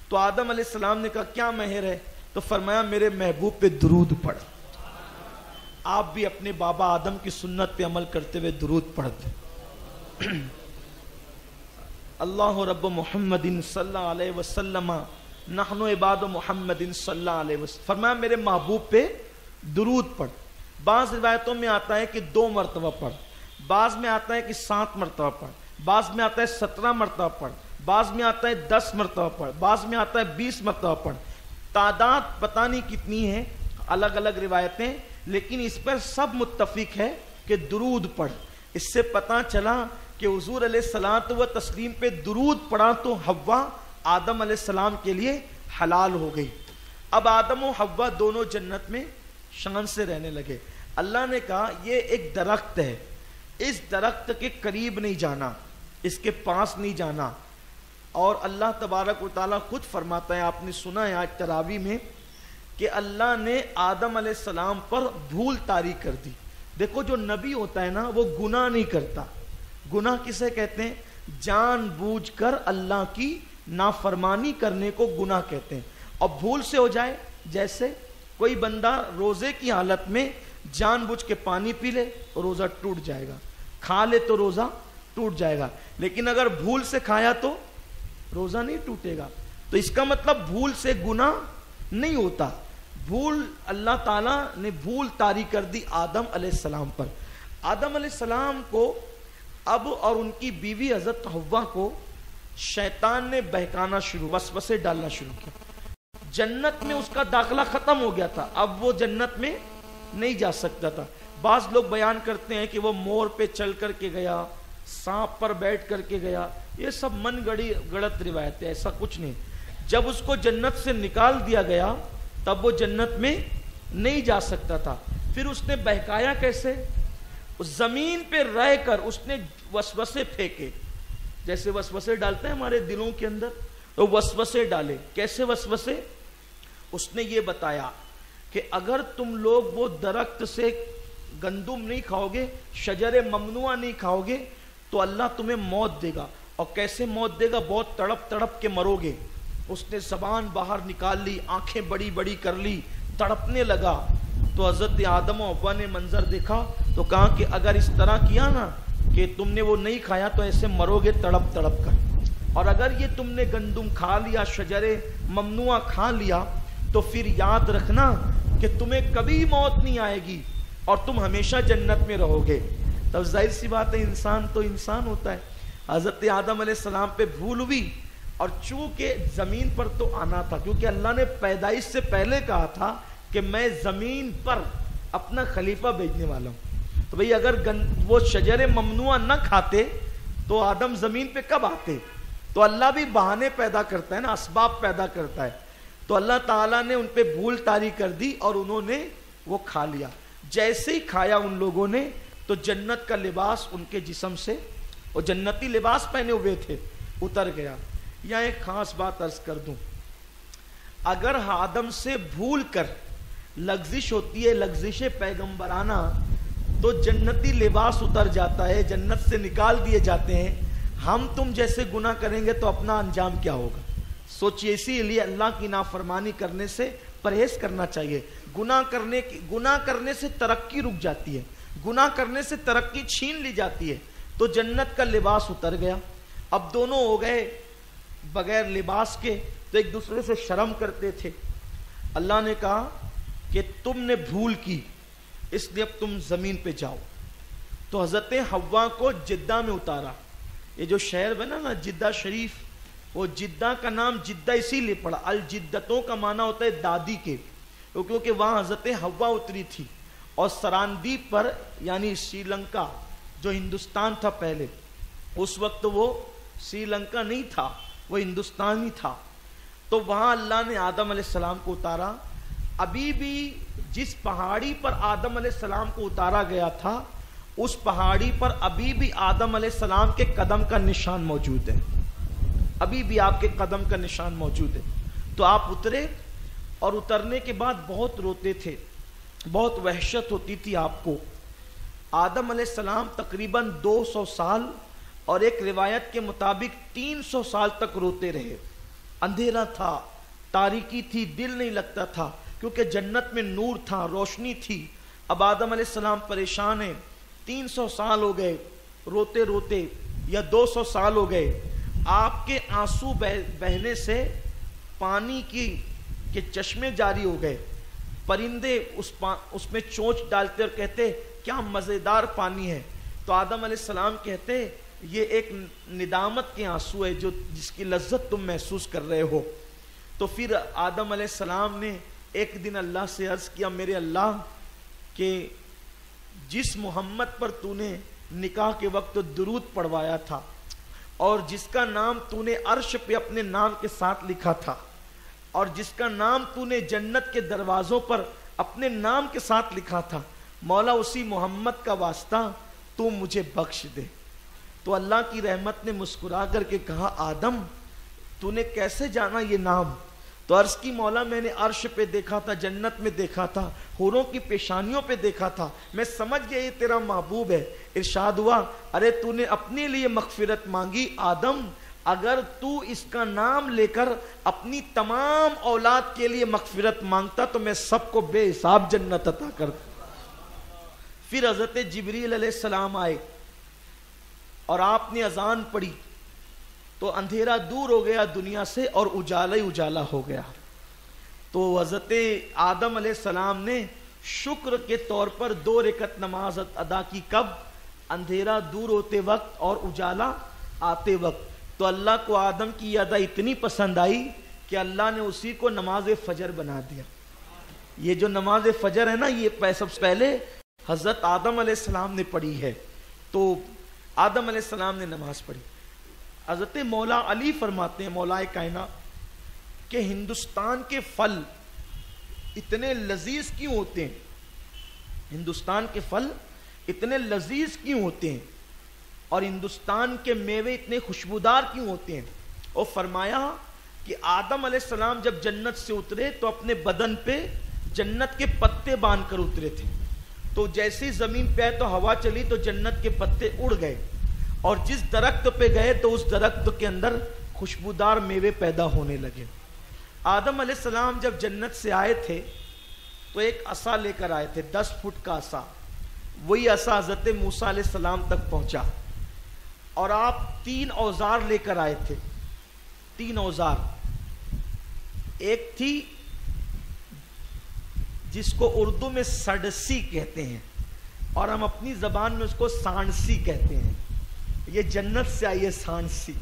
Speaker 1: تو آدم علیہ السلام نے کہا کیا مہر ہے؟ تو فرمایا میرے محبوب پہ درود پڑھ۔ آپ بھی اپنے بابا آدم کی سنت پہ عمل کرتے ہوئے درود پڑھ دیں۔ اللہ رب محمد صلی اللہ علیہ وسلم نحن عباد محمد صلی اللہ علیہ وسلم، فرمایا میرے محبوب پہ درود پڑھ۔ بعض روایتوں میں آتا ہے کہ 2 مرتبہ پڑھ، بعض میں آتا ہے کہ 7 مرتبہ پڑھ، بعض میں آتا ہے 17 مرتبہ پڑھ، بعض میں آتا ہے 10 مرتبہ پڑھ، بعض میں آتا ہے 20 مرتبہ پڑھ۔ تعداد پتہ نہیں کتنی ہے، الگ الگ روایتیں، لیکن اس پر سب متفق ہے کہ درود پڑھ۔ اس سے پتہ چلا کہ حضور علیہ الصلوۃ و تسلیم پہ درود پڑھا تو حوا آدم علیہ السلام کے لیے حلال ہو گئی۔ اب آدم و حوا دونوں جنت میں شان سے رہنے لگے۔ اللہ نے کہا یہ ایک درخت ہے، اس درخت کے قریب نہیں جانا، اس کے پاس نہیں جانا۔ اور اللہ تبارک و تعالیٰ خود فرماتا ہے، آپ نے سنا ہے آج تراویح میں، کہ اللہ نے آدم علیہ السلام پر بھول طاری کر دی۔ دیکھو جو نبی ہوتا ہے نا وہ گناہ نہیں کرتا۔ گناہ کسے کہتے ہیں؟ جان بوجھ کر اللہ کی نافرمانی کرنے کو گناہ کہتے ہیں۔ اور بھول سے ہو جائے، جیسے کوئی بندہ روزے کی حالت میں جان بوجھ کے پانی پی لے، روزہ ٹوٹ جائے گا، کھا لے تو روزہ ٹوٹ جائے گا، لیکن اگر بھول سے کھایا تو روزہ نہیں ٹوٹے گا۔ تو اس کا مطلب بھول سے گناہ نہیں ہوتا۔ بھول اللہ تعالیٰ نے بھول طاری کر دی آدم علیہ السلام پر۔ آدم علیہ السلام کو اب اور ان کی بیوی حضرت حوا کو شیطان نے بہکانا شروع، وسوسے ڈالنا شروع کیا۔ جنت میں اس کا داخلہ ختم ہو گیا تھا، اب وہ جنت میں نہیں جا سکتا تھا۔ بعض لوگ بیان کرتے ہیں کہ وہ مور پہ چل کر کے گیا، سانپ پر بیٹھ کر کے گیا، یہ سب من گڑت روایت ہے، ایسا کچھ نہیں۔ جب اس کو جنت سے نکال دیا گیا تب وہ جنت میں نہیں جا سکتا تھا۔ پھر اس نے بہکایا کیسے؟ اس زمین پہ رہ کر اس نے وسوسے پھینکے، جیسے وسوسے ڈالتے ہیں ہمارے دلوں کے اندر، تو وسوسے ڈالے۔ کیسے وسوسے؟ اس نے یہ بتایا کہ اگر تم لوگ وہ درخت سے گندم نہیں کھاؤ گے، شجر ممنوع نہیں کھاؤ گے تو اللہ تمہیں موت دے گا۔ اور کیسے موت دے گا؟ بہت تڑپ تڑپ کے مرو گے۔ اس نے زبان باہر نکال لی، آنکھیں بڑی بڑی کر لی، تڑپنے لگا۔ تو حضرت آدم و حوا نے منظر دیکھا تو کہا کہ اگر اس طرح کیا نا کہ تم نے وہ نہیں کھایا تو ایسے مرو گے تڑپ تڑپ کر، اور اگر یہ تم نے گندم کھا لیا، شجر ممنوع کھا لیا، تو پھر یاد رکھنا کہ تمہیں کبھی موت نہیں آئے گی اور تم ہمیشہ جنت میں رہو گے۔ تب ظاہر سی بات ہے انسان تو انسان ہوتا ہے۔ حضرت آدم علیہ السلام پہ بھول ہوئی، اور چونکہ زمین پر تو آنا تھا، کیونکہ اللہ نے پیدائش سے پہلے کہا تھا کہ میں زمین پر اپنا خلیفہ بھیجنے والا ہوں۔ تو بھئی اگر وہ شجر ممنوع نہ کھاتے تو آدم زمین پہ کب آتے؟ تو اللہ بھی بہانے پیدا کرتا ہے نا، اسباب پیدا کرتا ہے۔ تو اللہ تعالیٰ نے ان پہ بھول طاری کر دی اور انہوں نے وہ کھا لیا۔ جیسے ہی کھایا ان لوگوں نے تو جنت کا لباس ان کے جسم سے، وہ جنتی لباس پہنے ہوئے تھے، اتر گیا۔ یہاں ایک خاص بات عرض کر دوں، اگر آدم سے بھول کر لغزش ہوتی ہے، لغزش پیغمبرانہ، تو جنتی لباس اتر جاتا ہے، جنت سے نکال دیے جاتے ہیں۔ ہم تم جیسے گناہ کریں گے تو اپنا انجام کیا ہوگا؟ سوچئے، اسی لیے اللہ کی نافرمانی کرنے سے پرہیز کرنا چاہیے۔ گناہ کرنے سے ترقی رک جاتی ہے، گناہ کرنے سے ترقی چھین لی جاتی ہے۔ تو جنت کا لباس اتر گیا، اب دونوں ہو گئے بغیر لباس کے، تو ایک دوسرے سے شرم کرتے تھے۔ اللہ نے کہا کہ تم نے بھول کی، اس لیے اب تم زمین پہ جاؤ۔ تو حضرت حوا کو جدہ میں اتارا۔ یہ جو شہر بنا نا جدہ شریف، وہ جدہ کا نام جدہ اسی لیے پڑا، الجدتوں کا معنی ہوتا ہے دادی کے، کیونکہ وہاں حضرت حوا اتری تھی۔ اور سراندیپ پر یعنی سری لنکا جو ہندوستان تھا پہلے، اس وقت وہ سری لنکا نہیں تھا، وہ ہندوستان ہی تھا۔ تو وہاں اللہ نے آدم علیہ السلام کو اتارا۔ ابھی بھی جس پہاڑی پر آدم علیہ السلام کو اتارا گیا تھا اس پہاڑی پر ابھی بھی آدم علیہ السلام کے قدم کا نشان موجود ہے، ابھی بھی آپ کے قدم کا نشان موجود ہے۔ تو آپ اترے اور اترنے کے بعد بہت روتے تھے، بہت وحشت ہوتی تھی آپ کو۔ آدم علیہ السلام تقریباً 200 سال اور ایک روایت کے مطابق 300 سال تک روتے رہے۔ اندھیرا تھا، تاریکی تھی، دل نہیں لگتا تھا، کیونکہ جنت میں نور تھا، روشنی تھی۔ اب آدم علیہ السلام پریشان ہیں، 300 سال ہو گئے روتے روتے، یا 200 سال ہو گئے۔ آپ کے آنسو بہنے سے پانی کے چشمے جاری ہو گئے۔ پرندے اس میں چونچ ڈالتے اور کہتے کیا مزیدار پانی ہے۔ تو آدم علیہ السلام کہتے یہ ایک ندامت کے آنسو ہے جس کی لذت تم محسوس کر رہے ہو۔ تو پھر آدم علیہ السلام نے ایک دن اللہ سے عرض کیا، میرے اللہ کہ جس محمد پر تو نے نکاح کے وقت درود پڑھوایا تھا اور جس کا نام تو نے عرش پہ اپنے نام کے ساتھ لکھا تھا اور جس کا نام تو نے جنت کے دروازوں پر اپنے نام کے ساتھ لکھا تھا، مولا اسی محمد کا واسطہ تو مجھے بخش دے۔ تو اللہ کی رحمت نے مسکرا کر کے کہا، آدم تو نے کیسے جانا یہ نام؟ تو عرض کی، مولا میں نے عرش پہ دیکھا تھا، جنت میں دیکھا تھا، حوروں کی پیشانیوں پہ دیکھا تھا، میں سمجھ گیا یہ تیرا محبوب ہے۔ ارشاد ہوا، ارے تو نے اپنے لیے مغفرت مانگی، آدم اگر تو اس کا نام لے کر اپنی تمام اولاد کے لیے مغفرت مانگتا تو میں سب کو بے حساب جنت عطا کرتا۔ پھر حضرت جبریل علیہ السلام آئے اور آپ نے اذان پڑھی تو اندھیرا دور ہو گیا دنیا سے اور اجالا ہی اجالا ہو گیا۔ تو حضرت آدم علیہ السلام نے شکر کے طور پر 2 رکعت نماز ادا کی، کب؟ اندھیرا دور ہوتے وقت اور اجالا آتے وقت۔ تو اللہ کو آدم کی یہ ادا اتنی پسند آئی کہ اللہ نے اسی کو نماز فجر بنا دیا۔ یہ جو نماز فجر ہے نا، یہ سب سے پہلے حضرت آدم علیہ السلام نے پڑھی ہے۔ تو آدم علیہ السلام نے نماز پڑھی۔ حضرت مولا علی فرماتے ہیں، مولا کائنات، کہ ہندوستان کے پھل اتنے لذیذ کیوں ہوتے ہیں؟ ہندوستان کے پھل اتنے لذیذ کیوں ہوتے ہیں اور ہندوستان کے میوے اتنے خوشبودار کیوں ہوتے ہیں؟ اور فرمایا کہ آدم علیہ السلام جب جنت سے اترے تو اپنے بدن پہ جنت کے پتے باندھ کر اترے تھے۔ تو جیسی زمین پہ آئے تو ہوا چلی تو جنت کے پتے اڑ گئے، اور جس درخت پہ گئے تو اس درخت کے اندر خوشبودار میوے پیدا ہونے لگے۔ آدم علیہ السلام جب جنت سے آئے تھے تو ایک عصا لے کر آئے تھے، 10 فٹ کا عصا۔ وہی عصا حضرت موسیٰ علیہ السلام تک پہنچا، اور آپ 3 اوزار لے کر آئے تھے۔ 3 اوزار، ایک تھی جس کو اردو میں سڑسی کہتے ہیں اور ہم اپنی زبان میں اس کو سانسی کہتے ہیں۔ یہ جنت سے آئی ہے سانسی۔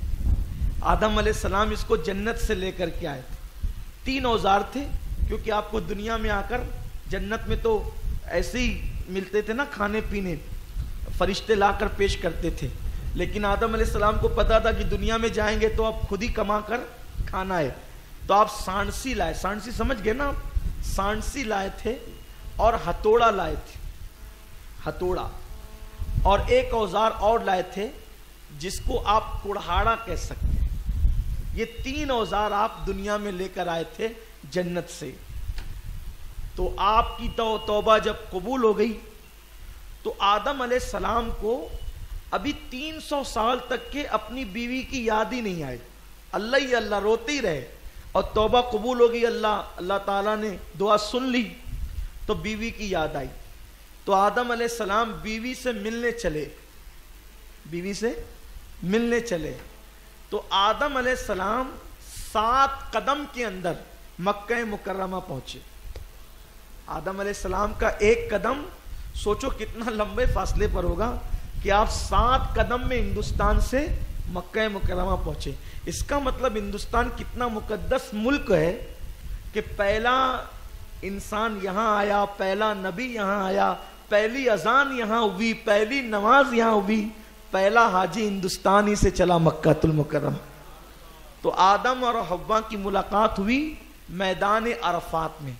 Speaker 1: آدم علیہ السلام اس کو جنت سے لے کر کے آئے تھے۔ 3 اوزار تھے، کیونکہ آپ کو دنیا میں آ کر جنت میں تو ایسے ہی ملتے تھے نا، کھانے پینے فرشتے لا کر پیش کرتے تھے، لیکن آدم علیہ السلام کو پتا تھا کہ دنیا میں جائیں گے تو اب خود ہی کما کر کھانا ہے، تو آپ سانسی لائے۔ سانسی سمجھ گئے نا؟ سانسی لائے تھے اور ہتھوڑا لائے تھے، ہتھوڑا، اور ایک اوزار اور لائے تھے جس کو آپ کڑہاڑا کہہ سکتے ہیں۔ یہ 3 اوزار آپ دنیا میں لے کر آئے تھے جنت سے۔ تو آپ کی توبہ جب قبول ہو گئی تو آدم علیہ السلام کو ابھی 300 سال تک کے اپنی بیوی کی یاد ہی نہیں آئی، اللہ ہی اللہ روتے ہی رہے، اور توبہ قبول ہو گئی، اللہ تعالیٰ نے دعا سن لی تو بیوی کی یاد آئی۔ تو آدم علیہ السلام بیوی سے ملنے چلے، بیوی سے ملنے چلے تو آدم علیہ السلام 7 قدم کے اندر مکہ مکرمہ پہنچے۔ آدم علیہ السلام کا ایک قدم سوچو کتنا لمبے فاصلے پر ہوگا کہ آپ 7 قدم میں ہندوستان سے مکہ مکرمہ پہنچے۔ اس کا مطلب ہندوستان کتنا مقدس ملک ہے کہ پہلا انسان یہاں آیا، پہلا نبی یہاں آیا، پہلی اذان یہاں ہوئی، پہلی نماز یہاں ہوئی، پہلا حاجی ہندوستان ہی سے چلا مکہ المکرمہ۔ تو آدم اور حوا کی ملاقات ہوئی میدان عرفات میں،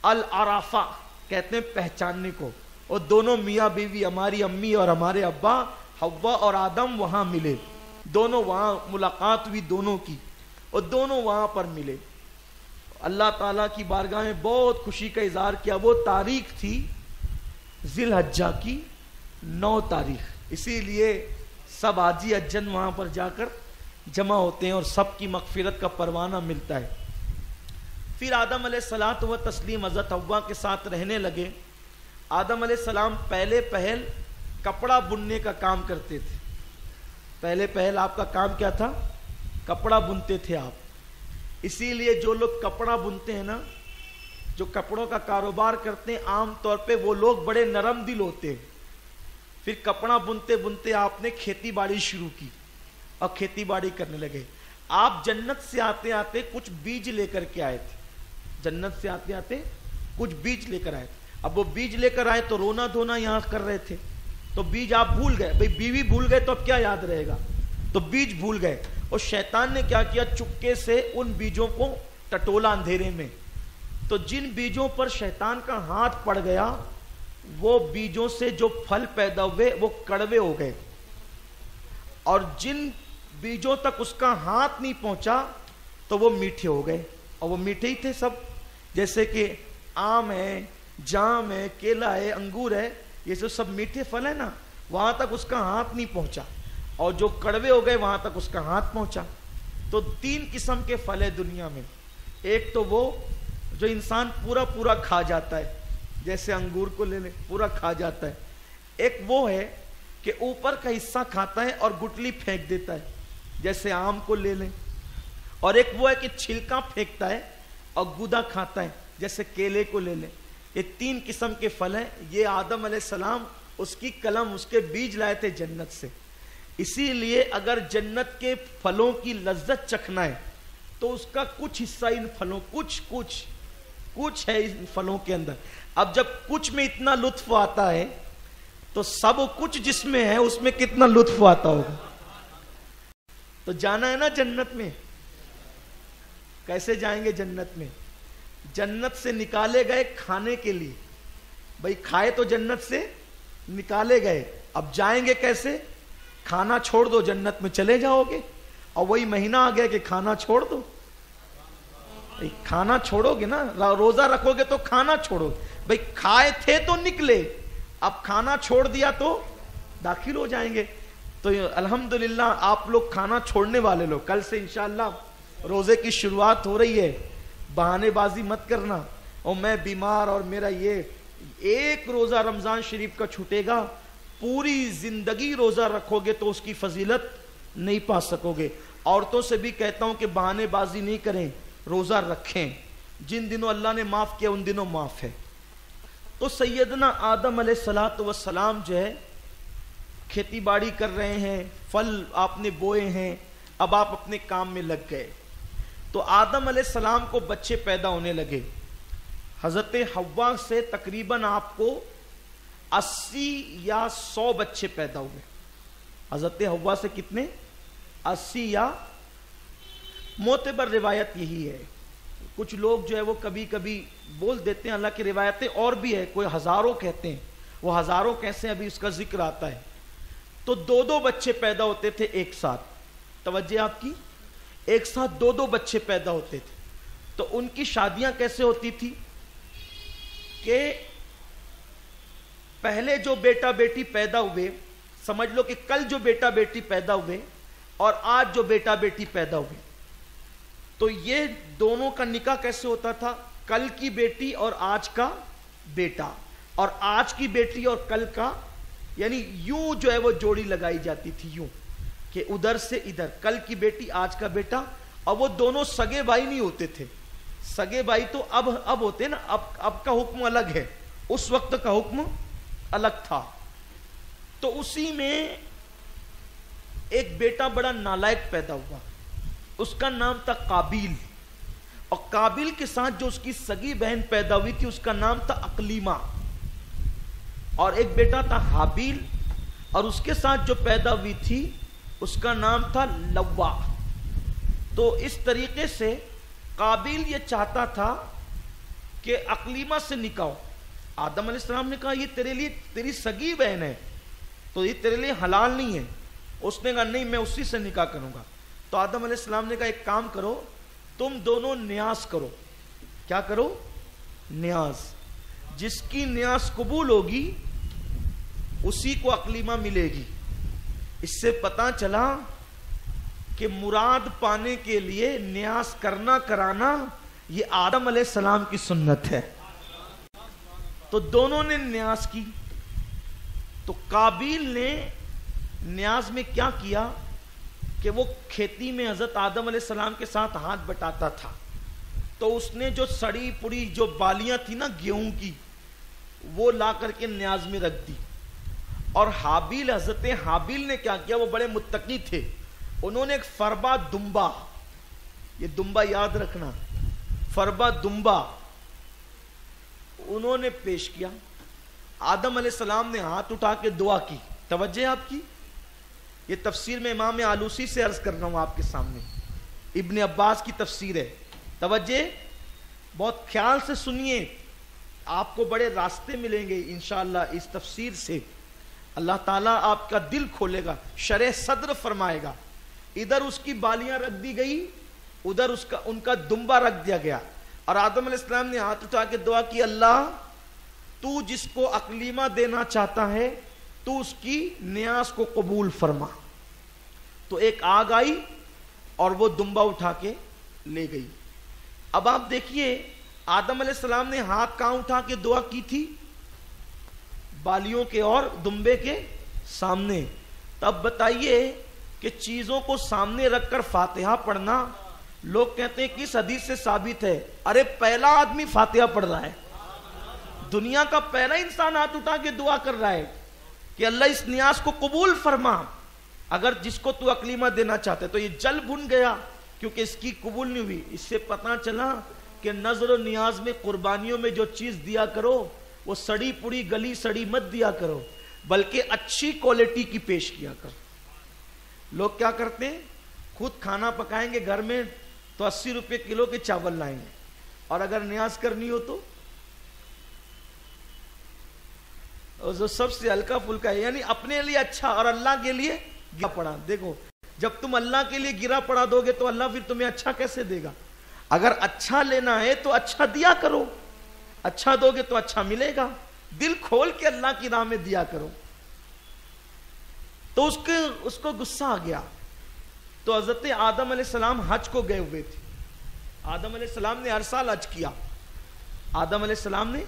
Speaker 1: العرفہ، کہتے ہیں پہچاننے کو. اور دونوں میاں بیوی, ہماری امی اور ہمارے ابا, حوا اور آدم وہاں ملے, دونوں وہاں ملاقات ہوئی دونوں کی, اور دونوں وہاں پر ملے. اللہ تعالیٰ کی بارگاہ میں بہت خوشی کا اظہار کیا. وہ تاریخ تھی ذی الحجہ کی 9 تاریخ. اسی لیے سب حاجی حجن وہاں پر جا کر جمع ہوتے ہیں اور سب کی مغفرت کا پروانہ ملتا ہے. پھر آدم علیہ الصلاۃ و تسلیم حضرت حوا کے ساتھ رہنے لگے. آدم علیہ السلام پہلے پہل کپڑا بننے کا کام کرتے تھے. پہلے پہل آپ کا کام کیا تھا؟ کپڑا بنتے تھے آپ. اسی لیے جو لوگ کپڑا بنتے ہیں نا, جو کپڑوں کا کاروبار کرتے ہیں, عام طور پہ وہ لوگ بڑے نرم دل ہوتے ہیں. پھر کپڑا بنتے بنتے آپ نے کھیتی باڑی شروع کی اور کھیتی باڑی کرنے لگے. آپ جنت سے آتے آتے کچھ بیج لے کر کے آئے تھے. جنت سے آتے آتے کچھ بیج لے کر آئے تھے. اب وہ بیج لے کر آئے تو رونا دھونا یہاں کر رہے تھے, تو بیج آپ بھول گئے. بھئی بیوی بھول گئے تو اب کیا یاد رہے گا؟ تو بیج بھول گئے. اور شیطان نے کیا کیا, چپکے سے ان بیجوں کو ٹٹولا اندھیرے میں. تو جن بیجوں پر شیطان کا ہاتھ پڑ گیا, وہ بیجوں سے جو پھل پیدا ہوئے وہ کڑوے ہو گئے. اور جن بیجوں تک اس کا ہاتھ نہیں پہنچا تو وہ میٹھے ہو گئے. اور وہ میٹھے ہی تھے سب, جیسے کہ آم ہے, جام ہے, کیلا ہے, انگور ہے, یہ سب میٹھے پھل ہیں نا. وہاں تک اس کا ہاتھ نہیں پہنچا, اور جو کڑوے ہو گئے وہاں تک اس کا ہاتھ پہنچا. تو 3 قسم کے پھل ہے دنیا میں. ایک تو وہ جو انسان پورا پورا کھا جاتا ہے, جیسے انگور کو لے لیں, پورا کھا جاتا ہے. ایک وہ ہے کہ اوپر کا حصہ کھاتا ہے اور گٹلی پھینک دیتا ہے, جیسے آم کو لے لیں. اور ایک وہ ہے کہ چھلکا پھینکتا ہے اور گودا کھاتا ہے, جیسے کیلے کو لے لیں. یہ 3 قسم کے پھل ہیں. یہ آدم علیہ السلام اس کی کلم, اس کے بیج لائے تھے جنت سے. اسی لیے اگر جنت کے پھلوں کی لذت چکھنا ہے تو اس کا کچھ حصہ ان پھلوں, کچھ ہے ان پھلوں کے اندر. اب جب کچھ میں اتنا لطف آتا ہے تو سب کچھ جس میں ہے اس میں کتنا لطف آتا ہوگا. تو جانا ہے نا جنت میں. کیسے جائیں گے جنت میں؟ جنت سے نکالے گئے کھانے کے لیے. بھئی کھائے تو جنت سے نکالے گئے, اب جائیں گے کیسے؟ کھانا چھوڑ دو, جنت میں چلے جاؤ گے. اور وہی مہینہ آ گیا کہ کھانا چھوڑ دو. کھانا چھوڑو گے نا, روزہ رکھو گے تو کھانا چھوڑو. بھئی کھائے تھے تو نکلے, اب کھانا چھوڑ دیا تو داخل ہو جائیں گے. تو الحمدللہ آپ لوگ کھانا چھوڑنے والے لوگ, کل سے انشاءاللہ روزے کی شروعات ہو رہی ہے. بہانے بازی مت کرنا, اور میں بیمار اور میرا یہ, ایک روزہ رمضان شریف کا چھوٹے گا, پوری زندگی روزہ رکھو گے تو اس کی فضیلت نہیں پا سکو گے. عورتوں سے بھی کہتا ہوں کہ بہانے بازی نہیں کریں, روزہ رکھیں. جن دنوں اللہ نے معاف کیا ان دنوں معاف ہے. تو سیدنا آدم علیہ الصلاۃ والسلام جو ہے کھیتی باڑی کر رہے ہیں, پھل آپ نے بوئے ہیں, اب آپ اپنے کام میں لگ گئے. تو آدم علیہ السلام کو بچے پیدا ہونے لگے. حضرت حوا سے تقریباً آپ کو 80 یا 100 بچے پیدا ہوئے. حضرت حوا سے کتنے؟ 80 یا, معتبر روایت یہی ہے. کچھ لوگ جو ہے وہ کبھی کبھی بول دیتے ہیں, اللہ کی روایتیں اور بھی ہے, کوئی ہزاروں کہتے ہیں. وہ ہزاروں کیسے, ابھی اس کا ذکر آتا ہے. تو 2 بچے پیدا ہوتے تھے ایک ساتھ. توجہ آپ کی, ایک ساتھ 2 بچے پیدا ہوتے تھے. تو ان کی شادیاں کیسے ہوتی تھی کہ پہلے جو بیٹا بیٹی پیدا ہوئے, سمجھ لو کہ کل جو بیٹا بیٹی پیدا ہوئے اور آج جو بیٹا بیٹی پیدا ہوئے, تو یہ دونوں کا نکاح کیسے ہوتا تھا؟ کل کی بیٹی اور آج کا بیٹا, اور آج کی بیٹی اور کل کا, یعنی یوں جو ہے وہ جوڑی لگائی جاتی تھی, یوں کہ ادھر سے ادھر, کل کی بیٹی آج کا بیٹا. اور وہ دونوں سگے بھائی نہیں ہوتے تھے. سگے بھائی تو اب ہوتے نا, اب کا حکم الگ ہے, اس وقت کا حکم الگ تھا. تو اسی میں ایک بیٹا بڑا نالائق پیدا ہوا, اس کا نام تھا قابیل. اور قابیل کے ساتھ جو اس کی سگی بہن پیدا ہوئی تھی اس کا نام تھا اقلیمہ. اور ایک بیٹا تھا حابیل, اور اس کے ساتھ جو پیدا ہوئی تھی اس کا نام تھا لوا. تو اس طریقے سے قابیل یہ چاہتا تھا کہ اقلیمہ سے نکاح ہو, آدم علیہ السلام نے کہا یہ تیرے لیے تیری سگی بہن ہے تو یہ تیرے لیے حلال نہیں ہے. اس نے کہا نہیں میں اسی سے نکاح کروں گا. تو آدم علیہ السلام نے کہا ایک کام کرو, تم دونوں نیاز کرو. کیا کرو؟ نیاز. جس کی نیاز قبول ہوگی اسی کو اقلیمہ ملے گی. اس سے پتہ چلا کہ مراد پانے کے لیے نیاز کرنا کرانا یہ آدم علیہ السلام کی سنت ہے. تو دونوں نے نیاز کی. تو قابیل نے نیاز میں کیا کیا کہ وہ کھیتی میں حضرت آدم علیہ السلام کے ساتھ ہاتھ بٹاتا تھا, تو اس نے جو سڑی پڑی جو بالیاں تھی نا گیہوں کی وہ لا کر کے نیاز میں رکھ دی. اور حابیل, حضرت حابیل نے کیا کیا, وہ بڑے متقی تھے, انہوں نے ایک فربا دمبا, یہ دمبا یاد رکھنا, فربا دمبا انہوں نے پیش کیا. آدم علیہ السلام نے ہاتھ اٹھا کے دعا کی. توجہ آپ کی, یہ تفسیر میں امام آلوسی سے عرض کر رہا ہوں آپ کے سامنے, ابن عباس کی تفسیر ہے. توجہ بہت خیال سے سنیے, آپ کو بڑے راستے ملیں گے انشاءاللہ اس تفسیر سے. اللہ تعالیٰ آپ کا دل کھولے گا, شرح صدر فرمائے گا. ادھر اس کی بالیاں رکھ دی گئی, ادھر ان کا دمبا رکھ دیا گیا, اور آدم علیہ السلام نے ہاتھ اٹھا کے دعا کی, اللہ تو جس کو اقلیمہ دینا چاہتا ہے تو اس کی نیاز کو قبول فرما. تو ایک آگ آئی اور وہ دمبا اٹھا کے لے گئی. اب آپ دیکھیے آدم علیہ السلام نے ہاتھ کہاں اٹھا کے دعا کی تھی؟ بالیوں کے اور دمبے کے سامنے. تب بتائیے کہ چیزوں کو سامنے رکھ کر فاتحہ پڑھنا, لوگ کہتے ہیں کس حدیث سے ثابت ہے؟ ارے پہلا آدمی فاتحہ پڑھ رہا ہے, دنیا کا پہلا انسان ہاتھ اٹھا کے دعا کر رہا ہے کہ اللہ اس نیاز کو قبول فرما, اگر جس کو تو اقلیمہ دینا چاہتے. تو یہ جل بھن گیا کیونکہ اس کی قبول نہیں ہوئی. اس سے پتہ چلا کہ نظر و نیاز میں, قربانیوں میں جو چیز دیا کرو وہ سڑی پڑی گلی سڑی مت دیا کرو, بلکہ اچھی کوالٹی کی پیش کیا کرو. لوگ کیا کرتے ہیں, خود کھانا پکائیں گے گھر میں تو 80 روپے کلو کے چاول لائیں گے, اور اگر نیاز کرنی ہو تو جو سب سے ہلکا پھلکا ہے, یعنی اپنے لیے اچھا اور اللہ کے لیے گرا پڑا. دیکھو جب تم اللہ کے لیے گرا پڑا دو گے تو اللہ پھر تمہیں اچھا کیسے دے گا؟ اگر اچھا لینا ہے تو اچھا دیا کرو, اچھا دو گے تو اچھا ملے گا. دل کھول کے اللہ کی راہ میں دیا کرو. تو اس کو غصہ آ گیا. تو حضرت آدم علیہ السلام حج کو گئے ہوئے تھے. آدم علیہ السلام نے ہر سال حج کیا. آدم علیہ السلام نے,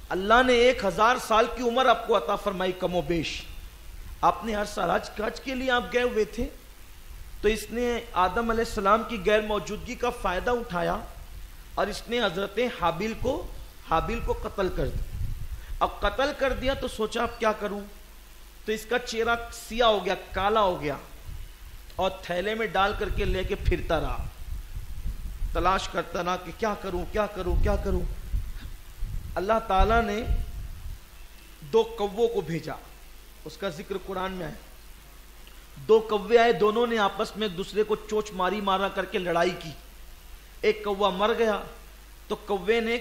Speaker 1: اللہ نے 1000 سال کی عمر آپ کو عطا فرمائی کم و بیش. آپ نے ہر سال حج کے لیے آپ گئے ہوئے تھے. تو اس نے آدم علیہ السلام کی غیر موجودگی کا فائدہ اٹھایا اور اس نے حضرت حابیل کو قتل کر دیا. اب قتل کر دیا تو سوچا اب کیا کروں, تو اس کا چہرہ سیاہ ہو گیا, کالا ہو گیا, اور تھیلے میں ڈال کر کے لے کے پھرتا رہا, تلاش کرتا رہا کہ کیا کروں کیا کروں کیا کروں. اللہ تعالیٰ نے 2 کووں کو بھیجا, اس کا ذکر قرآن میں ہے. 2 کوے آئے, دونوں نے آپس میں ایک دوسرے کو چوچ مارا کر کے لڑائی کی. ایک کوا مر گیا تو کوے نے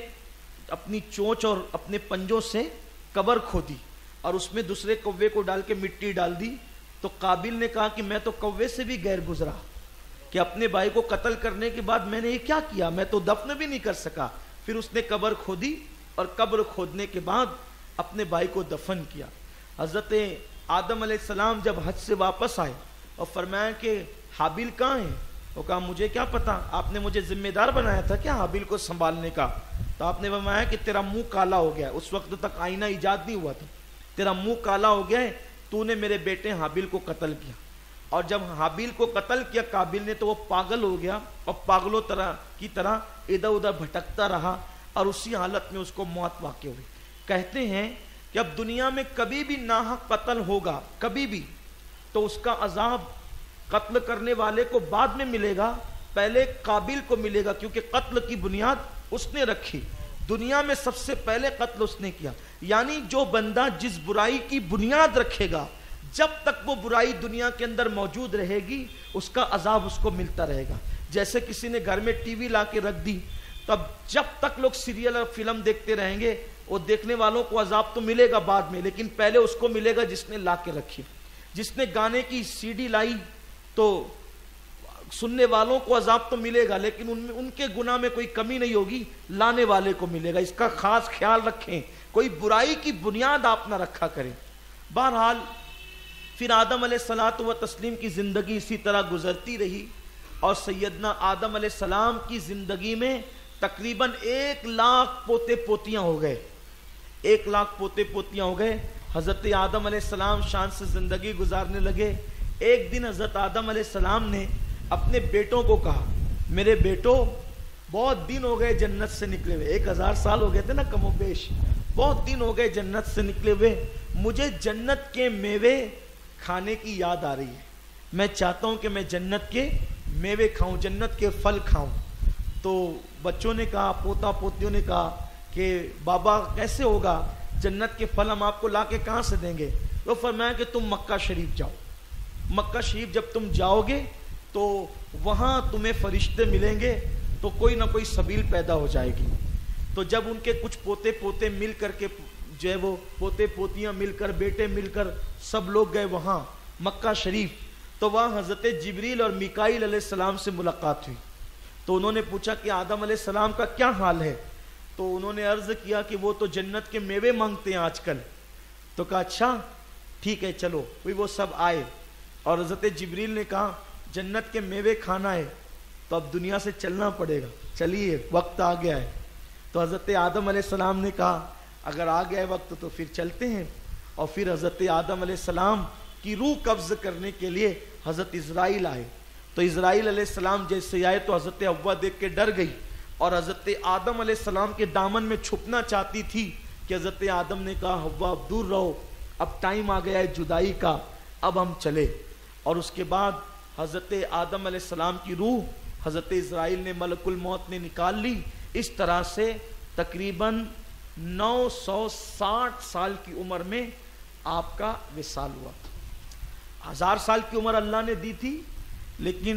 Speaker 1: اپنی چونچ اور اپنے پنجوں سے قبر کھودی اور اس میں دوسرے کوے کو ڈال کے مٹی ڈال دی. تو قابیل نے کہا کہ میں تو کوے سے بھی غیر گزرا کہ اپنے بھائی کو قتل کرنے کے بعد میں نے یہ کیا کیا, میں تو دفن بھی نہیں کر سکا. پھر اس نے قبر کھودی اور قبر کھودنے کے بعد اپنے بھائی کو دفن کیا. حضرت آدم علیہ السلام جب حج سے واپس آئے اور فرمایا کہ حابیل کہاں ہے؟ وہ کہا مجھے کیا پتا, آپ نے مجھے ذمہ دار بنایا تھا کیا حابیل کو سنبھالنے کا. تو آپ نے فرمایا کہ تیرا منہ کالا ہو گیا ہے, اس وقت تک آئینہ ایجاد نہیں ہوا تھا, تیرا منہ کالا ہو گیا ہے, تو نے میرے بیٹے حابیل کو قتل کیا. اور جب حابیل کو قتل کیا قابیل نے تو وہ پاگل ہو گیا اور پاگلوں کی طرح ادھر ادھر بھٹکتا رہا اور اسی حالت میں اس کو موت واقع ہوئی. کہتے ہیں کہ اب دنیا میں کبھی بھی ناحق قتل ہوگا کبھی بھی تو اس کا عذاب قتل کرنے والے کو بعد میں ملے گا, پہلے قابیل کو ملے گا, کیونکہ قتل کی بنیاد اس نے رکھی. دنیا میں سب سے پہلے قتل اس نے کیا. یعنی جو بندہ جس برائی کی بنیاد رکھے گا جب تک وہ برائی دنیا کے اندر موجود رہے گی اس کا عذاب اس کو ملتا رہے گا. جیسے کسی نے گھر میں ٹی وی لا کے رکھ دی, تب جب تک لوگ سیریل اور فلم دیکھتے رہیں گے وہ دیکھنے والوں کو عذاب تو ملے گا بعد میں، لیکن پہلے اس کو ملے گا جس نے لا کے رکھی. جس نے گانے کی سی ڈی لائی تو سننے والوں کو عذاب تو ملے گا، لیکن ان کے گناہ میں کوئی کمی نہیں ہوگی، لانے والے کو ملے گا. اس کا خاص خیال رکھیں، کوئی برائی کی بنیاد آپ نہ رکھا کریں. بہرحال پھر آدم علیہ الصلوۃ والتسلیم کی زندگی اسی طرح گزرتی رہی، اور سیدنا آدم علیہ السلام کی زندگی میں تقریباً 1,00,000 پوتے پوتیاں ہو گئے. 1,00,000 پوتے پوتیاں ہو گئے. حضرت آدم علیہ السلام شان سے زندگی گزارنے لگے. ایک دن حضرت آدم علیہ السلام نے اپنے بیٹوں کو کہا، میرے بیٹو بہت دن ہو گئے جنت سے نکلے ہوئے، 1000 سال ہو گئے تھے نا کم و بیش، بہت دن ہو گئے جنت سے نکلے ہوئے، مجھے جنت کے میوے کھانے کی یاد آ رہی ہے. میں چاہتا ہوں کہ میں جنت کے میوے کھاؤں، جنت کے پھل کھاؤں. تو بچوں نے کہا، پوتا پوتیوں نے کہا کہ بابا کیسے ہوگا، جنت کے پھل ہم آپ کو لا کے کہاں سے دیں گے؟ تو فرمایا کہ تم مکہ شریف جاؤ. مکہ شریف جب تم جاؤ گے تو وہاں تمہیں فرشتے ملیں گے، تو کوئی نہ کوئی سبیل پیدا ہو جائے گی. تو جب ان کے کچھ پوتے پوتے مل کر کے جو ہے وہ پوتے پوتیاں مل کر، بیٹے مل کر سب لوگ گئے وہاں مکہ شریف، تو وہاں حضرت جبریل اور میکائیل علیہ السلام سے ملاقات ہوئی. تو انہوں نے پوچھا کہ آدم علیہ السلام کا کیا حال ہے؟ تو انہوں نے عرض کیا کہ وہ تو جنت کے میوے مانگتے ہیں آج کل. تو کہا اچھا ٹھیک ہے چلو. وہ سب آئے اور حضرت جبریل نے کہا جنت کے میوے کھانا ہے تو اب دنیا سے چلنا پڑے گا، چلیے وقت آ گیا ہے. تو حضرت آدم علیہ السلام نے کہا اگر آ گیا ہے وقت تو پھر چلتے ہیں. اور پھر حضرت آدم علیہ السلام کی روح قبض کرنے کے لیے حضرت اسرائیل آئے. تو اسرائیل علیہ السلام جیسے آئے تو حضرت حوا دیکھ کے ڈر گئی اور حضرت آدم علیہ السلام کے دامن میں چھپنا چاہتی تھی کہ حضرت آدم نے کہا حوا اب دور رہو، اب ٹائم آ گیا ہے جدائی کا، اب ہم چلے. اور اس کے بعد حضرت آدم علیہ السلام کی روح حضرت اسرائیل نے ملک الموت نے نکال لی. اس طرح سے تقریباً 960 سال کی عمر میں آپ کا وصال ہوا. 1000 سال کی عمر اللہ نے دی تھی، لیکن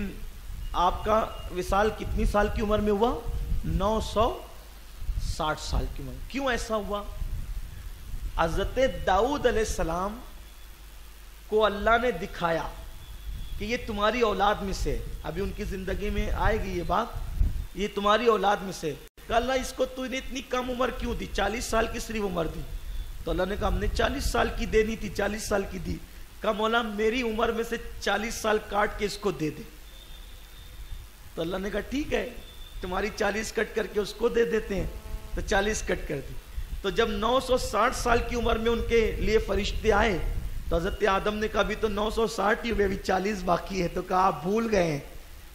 Speaker 1: آپ کا وصال کتنی سال کی عمر میں ہوا؟ 960 سال کی عمر. کیوں ایسا ہوا؟ حضرت داؤد علیہ السلام کو اللہ نے دکھایا کہ یہ تمہاری اولاد میں سے، ابھی ان کی زندگی میں آئے گی یہ بات، یہ تمہاری اولاد میں سے. کہ اللہ اس کو تو نے اتنی کم عمر کیوں دی؟ 40 سال کی صرف عمر دی. تو اللہ نے کہا ہم نے 40 سال کی دینی تھی، 40 سال کی دی. کہا مولا میری عمر میں سے 40 سال کاٹ کے اس کو دے دے. تو اللہ نے کہا ٹھیک ہے تمہاری 40 کٹ کر کے اس کو دے دیتے ہیں. تو 40 کٹ کر دی. تو جب 960 سال کی عمر میں ان کے لیے فرشتے آئے تو حضرت آدم نے کہا ابھی تو 960 ہی ہوئے، ابھی 40 باقی ہے. تو کہا آپ بھول گئے ہیں،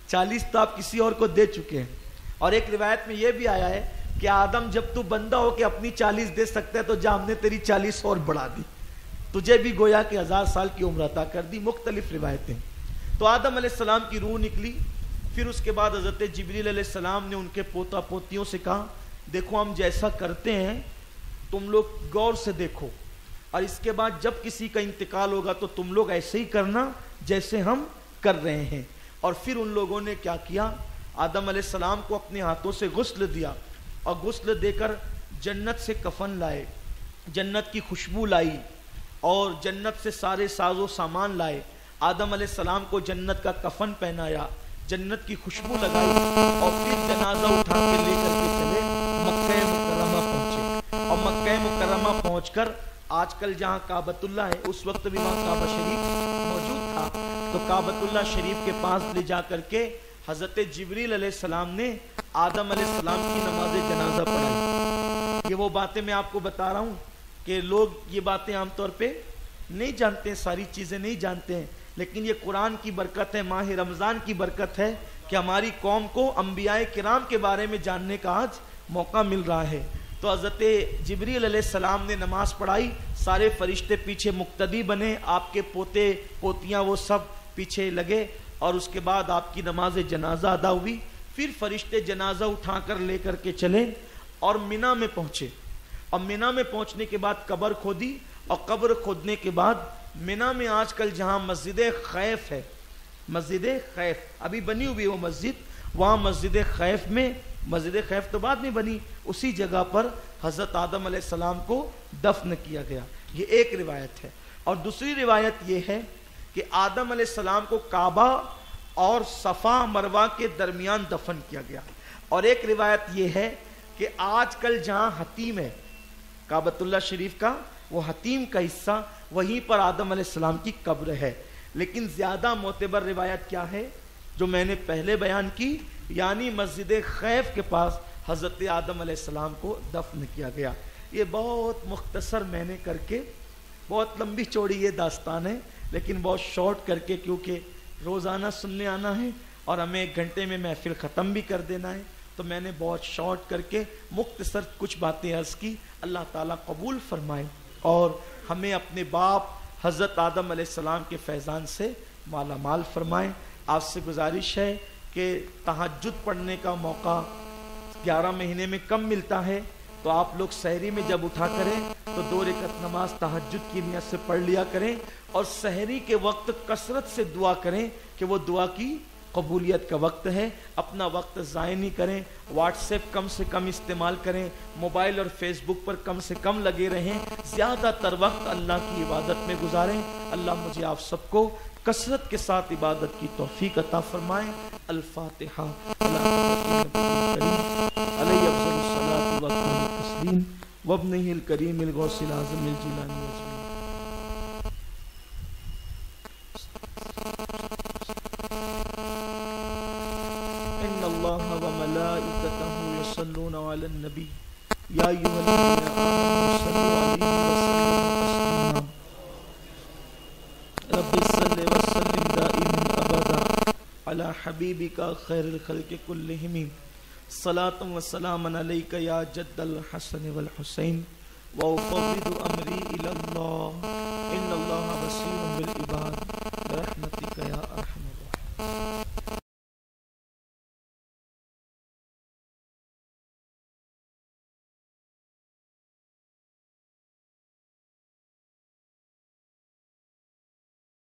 Speaker 1: 40 تو آپ کسی اور کو دے چکے ہیں. اور ایک روایت میں یہ بھی آیا ہے کہ آدم جب تو بندہ ہو کے اپنی 40 دے سکتا ہے تو جا ہم نے تیری 40 اور بڑھا دی، تجھے بھی گویا کہ 1000 سال کی عمر عطا کر دی. مختلف روایتیں. تو آدم علیہ السلام کی روح نکلی. پھر اس کے بعد حضرت جبریل علیہ السلام نے ان کے پوتا پوتیوں سے کہا دیکھو ہم جیسا کرتے ہیں تم لوگ غور سے دیکھو، اور اس کے بعد جب کسی کا انتقال ہوگا تو تم لوگ ایسے ہی کرنا جیسے ہم کر رہے ہیں. اور پھر ان لوگوں نے کیا کیا؟ آدم علیہ السلام کو اپنے ہاتھوں سے غسل دیا، اور غسل دے کر جنت سے کفن لائے، جنت کی خوشبو لائی، اور جنت سے سارے ساز و سامان لائے. آدم علیہ السلام کو جنت کا کفن پہنایا، جنت کی خوشبو لگائی، اور پھر جنازہ اٹھا کے لے کر کے چلے مکہ مکرمہ پہنچے. اور مکہ مکرمہ پہنچ کر آج کل جہاں کعبۃ اللہ ہے اس وقت بھی وہاں کعبہ شریف موجود تھا. تو کعبۃ اللہ شریف کے پاس لے جا کر کے حضرت جبریل علیہ السلام نے آدم علیہ السلام کی نماز جنازہ پڑھائی. یہ وہ باتیں میں آپ کو بتا رہا ہوں کہ لوگ یہ باتیں عام طور پہ نہیں جانتے، ساری چیزیں نہیں جانتے ہیں، لیکن یہ قرآن کی برکت ہے، ماہ رمضان کی برکت ہے کہ ہماری قوم کو انبیاء کرام کے بارے میں جاننے کا آج موقع مل رہا ہے. تو حضرت جبریل علیہ السلام نے نماز پڑھائی، سارے فرشتے پیچھے مقتدی بنے، آپ کے پوتے پوتیاں وہ سب پیچھے لگے، اور اس کے بعد آپ کی نماز جنازہ ادا ہوئی. پھر فرشتے جنازہ اٹھا کر لے کر کے چلے اور مینا میں پہنچے. اور مینا میں پہنچنے کے بعد قبر کھودی، اور قبر کھودنے کے بعد مینا میں آج کل جہاں مسجد خیف ہے، مسجد خیف ابھی بنی ہوئی وہ مسجد، وہاں مسجد خیف میں مسجد خیف تو بعد میں بنی، اسی جگہ پر حضرت آدم علیہ السلام کو دفن کیا گیا. یہ ایک روایت ہے. اور دوسری روایت یہ ہے کہ آدم علیہ السلام کو کعبہ اور صفا مروہ کے درمیان دفن کیا گیا. اور ایک روایت یہ ہے کہ آج کل جہاں حتیم ہے کعبۃ اللہ شریف کا، وہ حتیم کا حصہ، وہیں پر آدم علیہ السلام کی قبر ہے. لیکن زیادہ معتبر روایت کیا ہے جو میں نے پہلے بیان کی، یعنی مسجد خیف کے پاس حضرت آدم علیہ السلام کو دفن کیا گیا. یہ بہت مختصر میں نے کر کے، بہت لمبی چوڑی یہ داستان ہے لیکن بہت شارٹ کر کے، کیونکہ روزانہ سننے آنا ہے اور ہمیں 1 گھنٹے میں محفل ختم بھی کر دینا ہے، تو میں نے بہت شارٹ کر کے مختصر کچھ باتیں عرض کی. اللہ تعالیٰ قبول فرمائے اور ہمیں اپنے باپ حضرت آدم علیہ السلام کے فیضان سے مالا مال فرمائے. آپ سے گزارش ہے کہ تہجد پڑھنے کا موقع 11 مہینے میں کم ملتا ہے، تو آپ لوگ سحری میں جب اٹھا کریں تو 2 رکعت نماز تہجد کی نیت سے پڑھ لیا کریں، اور سحری کے وقت کثرت سے دعا کریں کہ وہ دعا کی قبولیت کا وقت ہے. اپنا وقت ضائع نہیں کریں، واٹس ایپ کم سے کم استعمال کریں، موبائل اور فیس بک پر کم سے کم لگے رہیں، زیادہ تر وقت اللہ کی عبادت میں گزاریں. اللہ مجھے آپ سب کو کثرت کے ساتھ عبادت کی توفیق عطا فرمائیں. الفاتحہ. علیہ افضل الصلاۃ والتسلیم وابنہ الکریم الغوث العظم الجیلانی اجمعین. ان اللہ وملائکتہ یصلون علی النبی یا ایھا الذین آمنوا صلوا علیہ وسلموا تسلیما. رب صل وسلم دائما ابدا علی حبیبک خیر الخلق کلہم. صلاۃ و سلام علیک یا جد الحسن والحسین وافوض امری